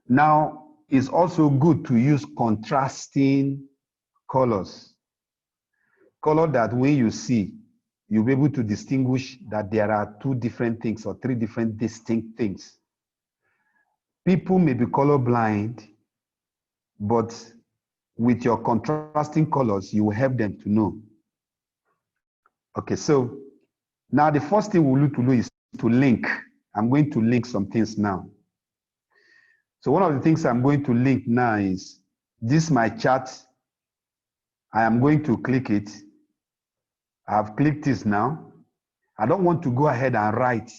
Now, it's also good to use contrasting colors. Color that when you see, you'll be able to distinguish that there are two different things or three different distinct things. People may be colorblind, but with your contrasting colors, you will help them to know. Okay, so now the first thing we'll need to do is to link. I'm going to link some things now. So one of the things I'm going to link now is this my chart. I am going to click it. I have clicked this now. I don't want to go ahead and write,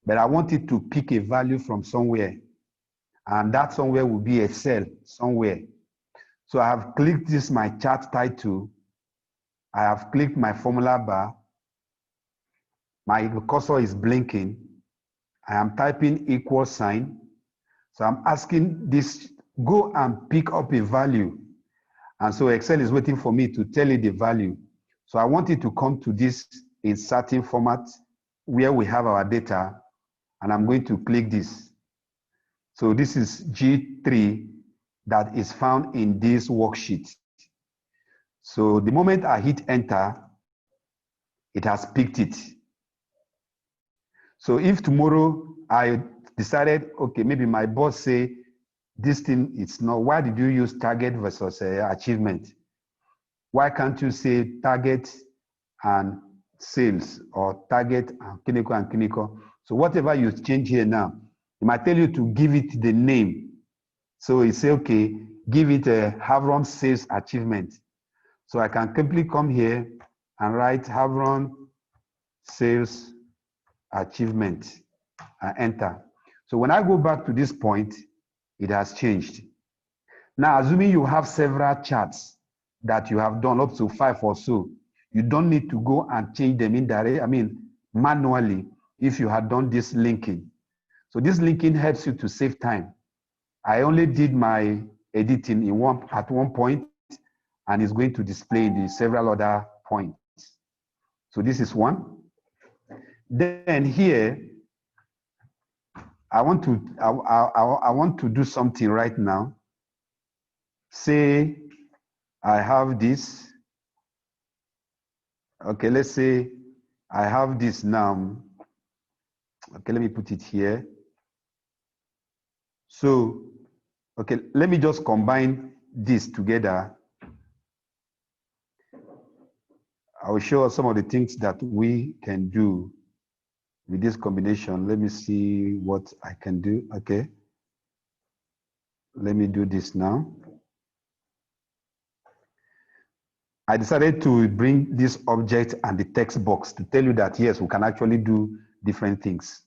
but I want it to pick a value from somewhere. And that somewhere will be a cell somewhere. So I have clicked this my chart title. I have clicked my formula bar. My cursor is blinking. I am typing equal sign. So I'm asking this, go and pick up a value. And so Excel is waiting for me to tell it the value. So I want it to come to this inserting format where we have our data, and I'm going to click this. So this is G3 that is found in this worksheet. So the moment I hit enter, it has picked it. So if tomorrow I decided, okay, maybe my boss say, this thing is not, why did you use target versus achievement? Why can't you say target and sales or target and clinical? So whatever you change here now, it might tell you to give it the name. So it say, okay, give it a Havron sales achievement. So I can simply come here and write Havron sales achievement and enter. So when I go back to this point, it has changed. Now, assuming you have several charts that you have done up to 5 or so, you don't need to go and change them manually if you had done this linking. So this linking helps you to save time. I only did my editing at one point, and it's going to display the several other points. So this is one. Then here, I want to do something right now. Say I have this. Okay, let's say I have this now. Okay, let me put it here. So, okay, let me just combine this together. I will show us some of the things that we can do with this combination. Let me see what I can do. Okay. Let me do this now. I decided to bring this object and the text box to tell you that, yes, we can actually do different things.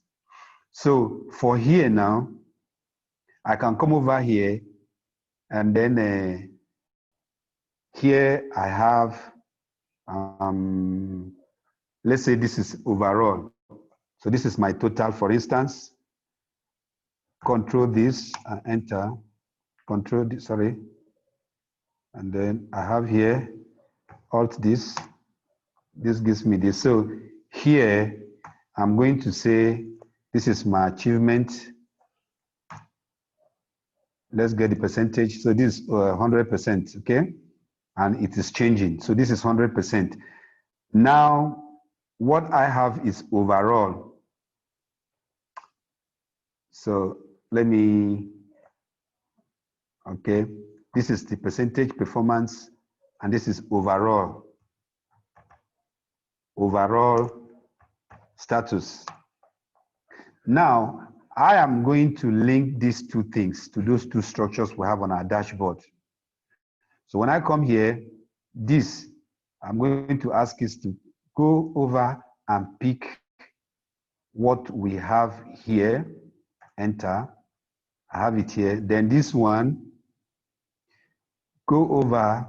So for here now, I can come over here and then here I have, let's say this is overall. So this is my total, for instance. Control this and enter. Control this, sorry. And then I have here, Alt this. This gives me this. So here, I'm going to say, this is my achievement. Let's get the percentage. So this is 100%, okay? And it is changing. So this is 100%. Now, what I have is overall. So let me, okay. This is the percentage performance, and this is overall. Overall status. Now, I am going to link these two things to those two structures we have on our dashboard. So when I come here, this, I'm going to ask is to go over and pick what we have here, enter, I have it here. Then this one, go over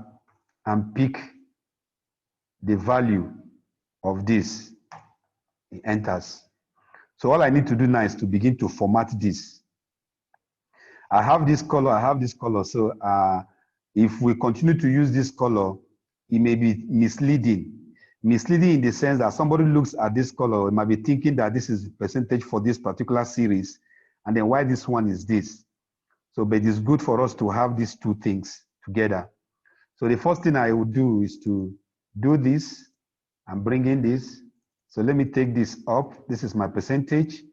and pick the value of this, it enters. So all I need to do now is to begin to format this. I have this color, I have this color. So if we continue to use this color, it may be misleading. Misleading in the sense that somebody looks at this color, it might be thinking that this is the percentage for this particular series, and then why this one is this. So, but it's good for us to have these two things together. So the first thing I would do is to do this. I'm bringing this. So let me take this up. This is my percentage.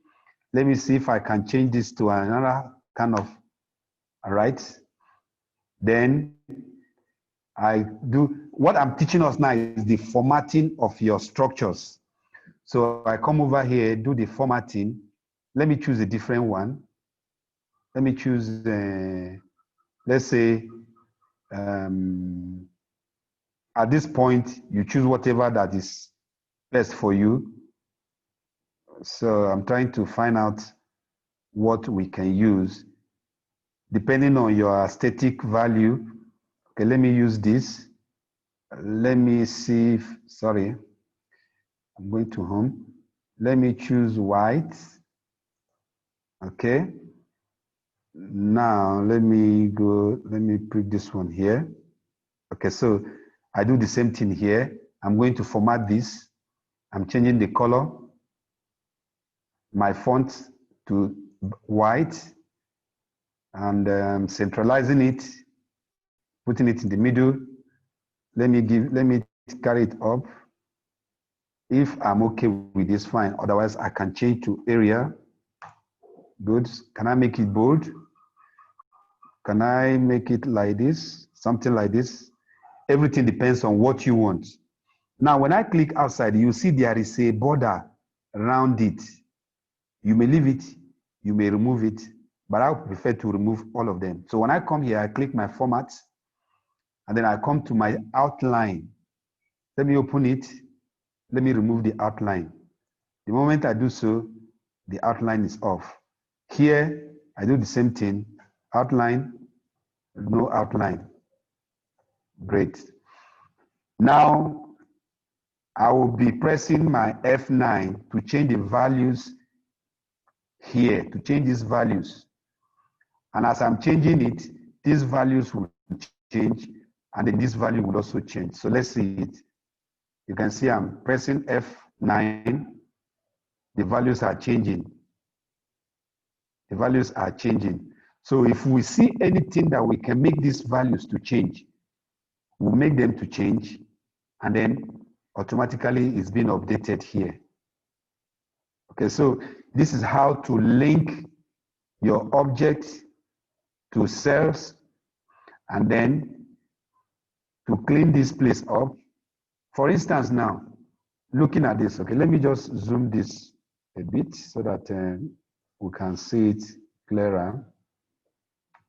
Let me see if I can change this to another kind of, all right. Then I do, what I'm teaching us now is the formatting of your structures. So I come over here, do the formatting. Let me choose a different one. Let me choose, let's say, at this point, you choose whatever that is best for you. So I'm trying to find out what we can use depending on your aesthetic value. Okay, let me use this. Let me see if, sorry, I'm going to home. Let me choose white. Okay. Now let me go, let me pick this one here. Okay, so I do the same thing here. I'm going to format this. I'm changing the color, my font to white, and centralizing it, putting it in the middle. Let me carry it up. If I'm okay with this, fine. Otherwise, I can change to area. Good. Can I make it bold? Can I make it like this? Something like this. Everything depends on what you want. Now, when I click outside, you see there is a border around it. You may leave it, you may remove it, but I would prefer to remove all of them. So when I come here, I click my format, and then I come to my outline. Let me open it. Let me remove the outline. The moment I do so, the outline is off. Here, I do the same thing. Outline, no outline. Great. Now, I will be pressing my F9 to change the values here, to change these values. And as I'm changing it, these values will change, and then this value will also change. So let's see it. You can see I'm pressing F9. The values are changing. The values are changing. So if we see anything that we can make these values to change, we'll make them to change, and then automatically it's being updated here. Okay, so this is how to link your object to cells, and then to clean this place up. For instance, now, looking at this, okay, let me just zoom this a bit so that we can see it clearer.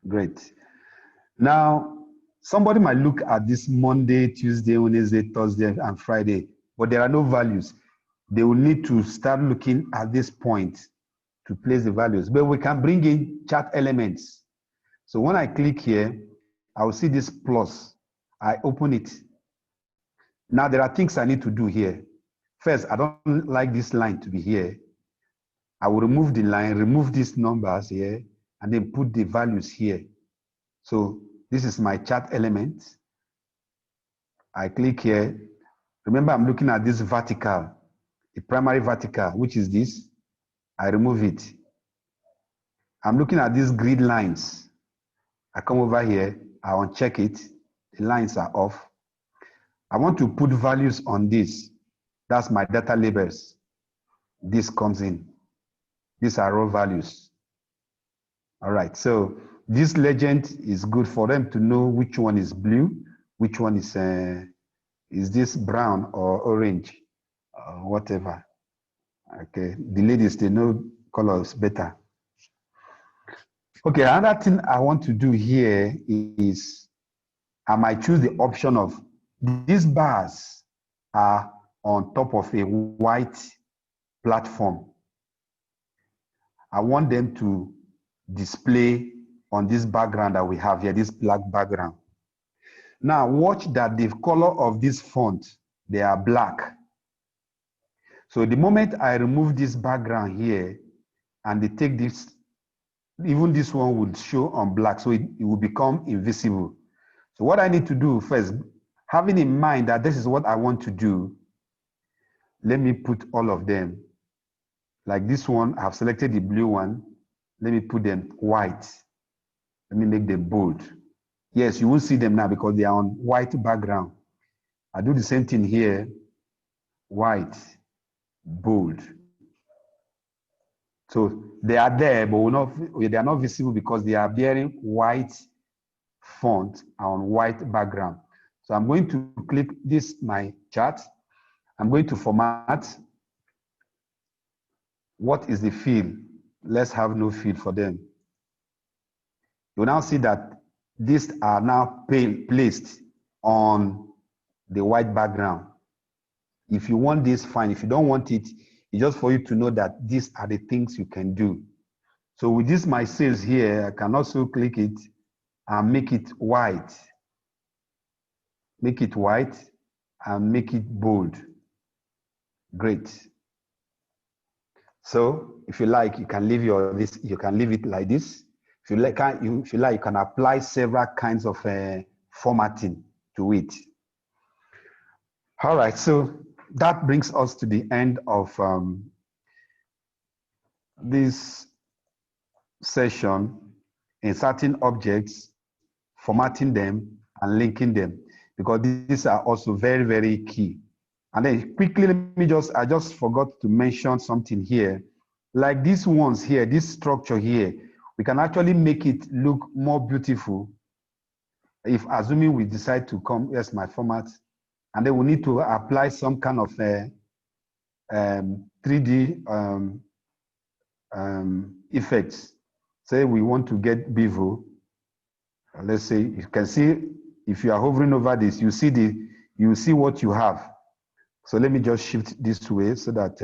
Great. Now, somebody might look at this Monday, Tuesday, Wednesday, Thursday, and Friday, but there are no values. They will need to start looking at this point to place the values. But we can bring in chart elements. So when I click here, I will see this plus. I open it. Now there are things I need to do here. First, I don't like this line to be here. I will remove the line, remove these numbers here, and then put the values here. So this is my chart element. I click here. Remember, I'm looking at this vertical, the primary vertical, which is this. I remove it. I'm looking at these grid lines. I come over here, I uncheck it. The lines are off. I want to put values on this. That's my data labels. This comes in. These are raw values. All right, so this legend is good for them to know which one is blue, which one is this brown or orange, or whatever. Okay, the ladies, they know colors better. Okay, another thing I want to do here is I might choose the option of these bars are on top of a white platform. I want them to display on this background that we have here, this black background. Now watch that the color of this font, they are black. So the moment I remove this background here and they take this, even this one would show on black, so it will become invisible. So what I need to do first, having in mind that this is what I want to do, let me put all of them. Like this one, I've selected the blue one. Let me put them white. Let me make them bold. Yes, you won't see them now because they are on white background. I do the same thing here, white, bold. So they are there, but they are not visible because they are bearing white font on white background. So I'm going to click this, my chart. I'm going to format. What is the field? Let's have no field for them. You now see that these are now placed on the white background. If you want this, fine. If you don't want it, it's just for you to know that these are the things you can do. So with this, my sales here, I can also click it and make it white. Make it white and make it bold. Great. So if you like, you can leave you can leave it like this. If you like, you can apply several kinds of formatting to it. All right, so that brings us to the end of this session, inserting objects, formatting them, and linking them, because these are also very, very key. And then quickly, I just forgot to mention something here. Like these ones here, this structure here, we can actually make it look more beautiful if, assuming we decide to come, yes, my format, and then we need to apply some kind of 3D effects. Say we want to get bevel. Let's say you can see, if you are hovering over this, you see what you have. So let me just shift this way so that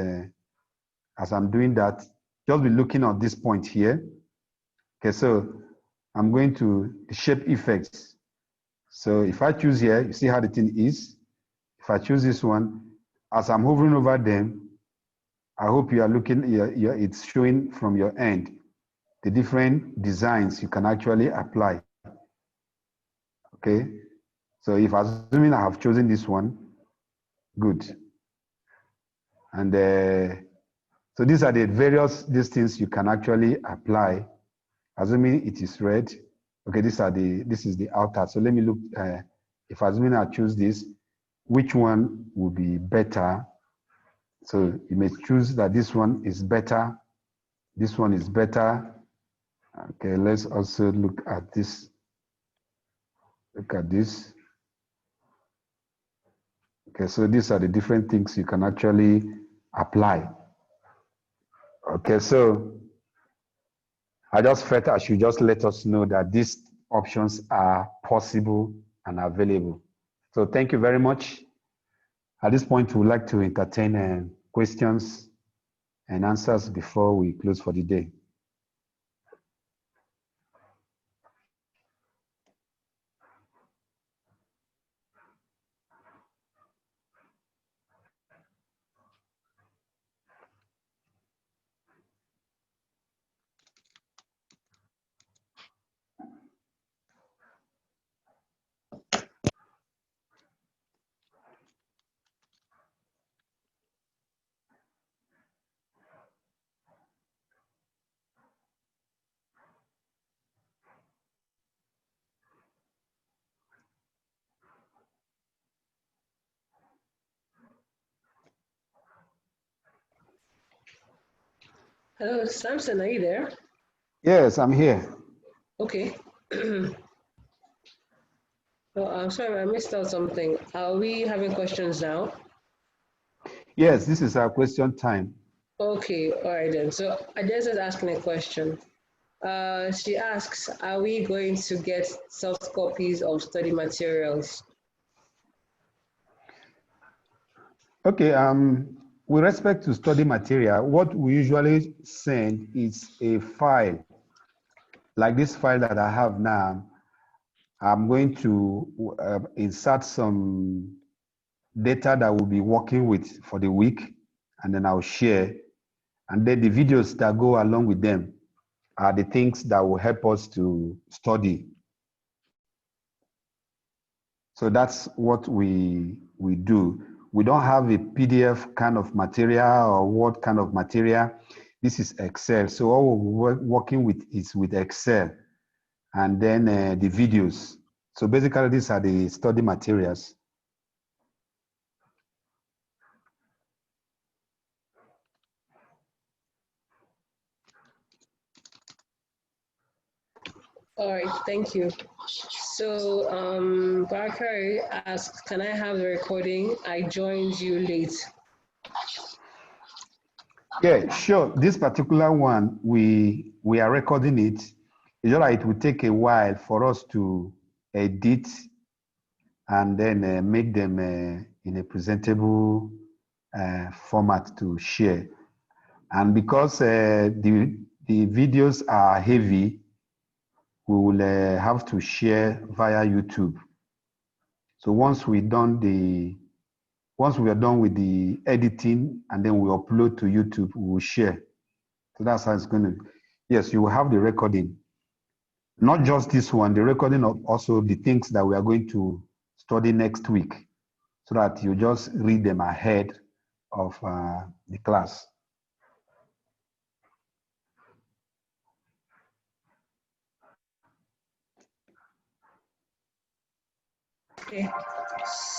as I'm doing that, just be looking at this point here. Okay, so I'm going to the shape effects. So if I choose here, you see how the thing is. If I choose this one, as I'm hovering over them, I hope you are looking, it's showing from your end the different designs you can actually apply. Okay, so if assuming I have chosen this one, good. And so these are the various things you can actually apply. Assuming it is red, okay, this is the outer. So let me look, if assuming I choose this, which one will be better? So you may choose that this one is better, this one is better. Okay, let's also look at this. Look at this. Okay, so these are the different things you can actually apply. Okay, so I just felt I should just let us know that these options are possible and available. So thank you very much. At this point, we would like to entertain questions and answers before we close for the day. Hello, Samson, are you there? Yes, I'm here. Okay. Oh, I'm sorry, I missed out something. Are we having questions now? Yes, this is our question time. Okay, all right then. So Adessa is asking a question. She asks, are we going to get soft copies of study materials? Okay, with respect to study material, what we usually send is a file, like this file that I have now. I'm going to insert some data that we'll be working with for the week, and then I'll share. And then the videos that go along with them are the things that will help us to study. So that's what we do. We don't have a PDF kind of material or Word kind of material. This is Excel. So all we're working with is with Excel, and then the videos. So basically, these are the study materials. All right, thank you. So Bakari asks, can I have the recording? I joined you late. Yeah, sure. This particular one, we are recording it. It's all right. It will take a while for us to edit and then make them in a presentable format to share. And because the videos are heavy, we will have to share via YouTube. So once we are done with the editing and then we upload to YouTube, we will share. So that's how it's going to. Yes, you will have the recording. Not just this one, the recording of also the things that we are going to study next week, so that you just read them ahead of the class. Okay.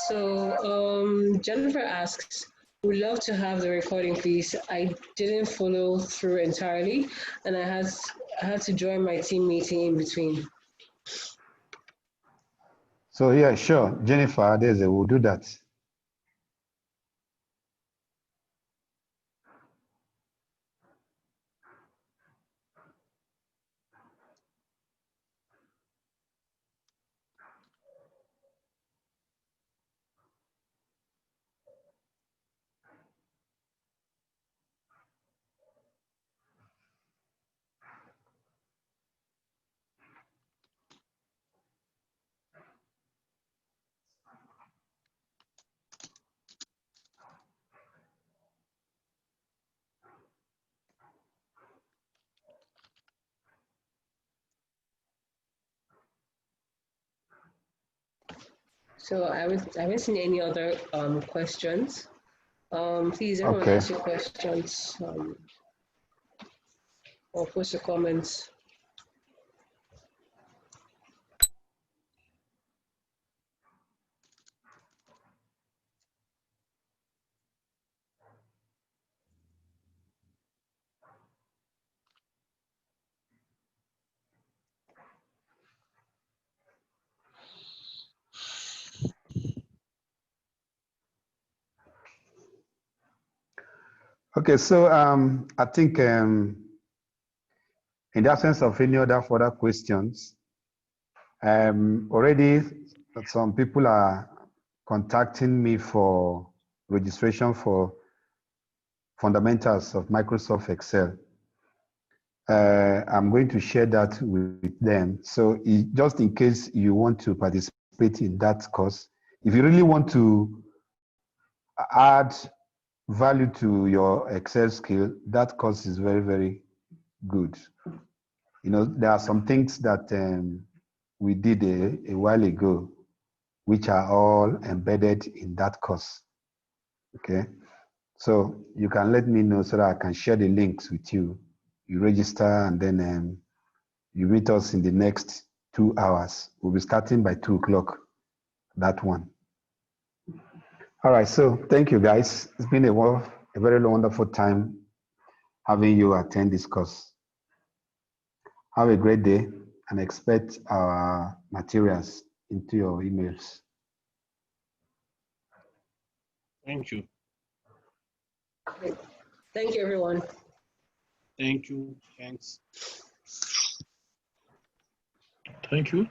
So Jennifer asks, would love to have the recording, please. I didn't follow through entirely, and I had to join my team meeting in between. So yeah, sure, Jennifer, we'll do that. So I haven't seen any other questions. Please, everyone Okay. ask your questions or post your comments. Okay, so I think in the absence of any other further questions, already some people are contacting me for registration for fundamentals of Microsoft Excel. I'm going to share that with them. So just in case you want to participate in that course, if you really want to add value to your Excel skill, that course is very, very good. You know, there are some things that we did a while ago, which are all embedded in that course. Okay. So you can let me know so that I can share the links with you. You register and then you meet us in the next 2 hours. We'll be starting by 2 o'clock, that one. All right, so thank you guys. It's been a very wonderful time having you attend this course. Have a great day and expect our materials into your emails. Thank you. Thank you, everyone. Thank you. Thanks. Thank you.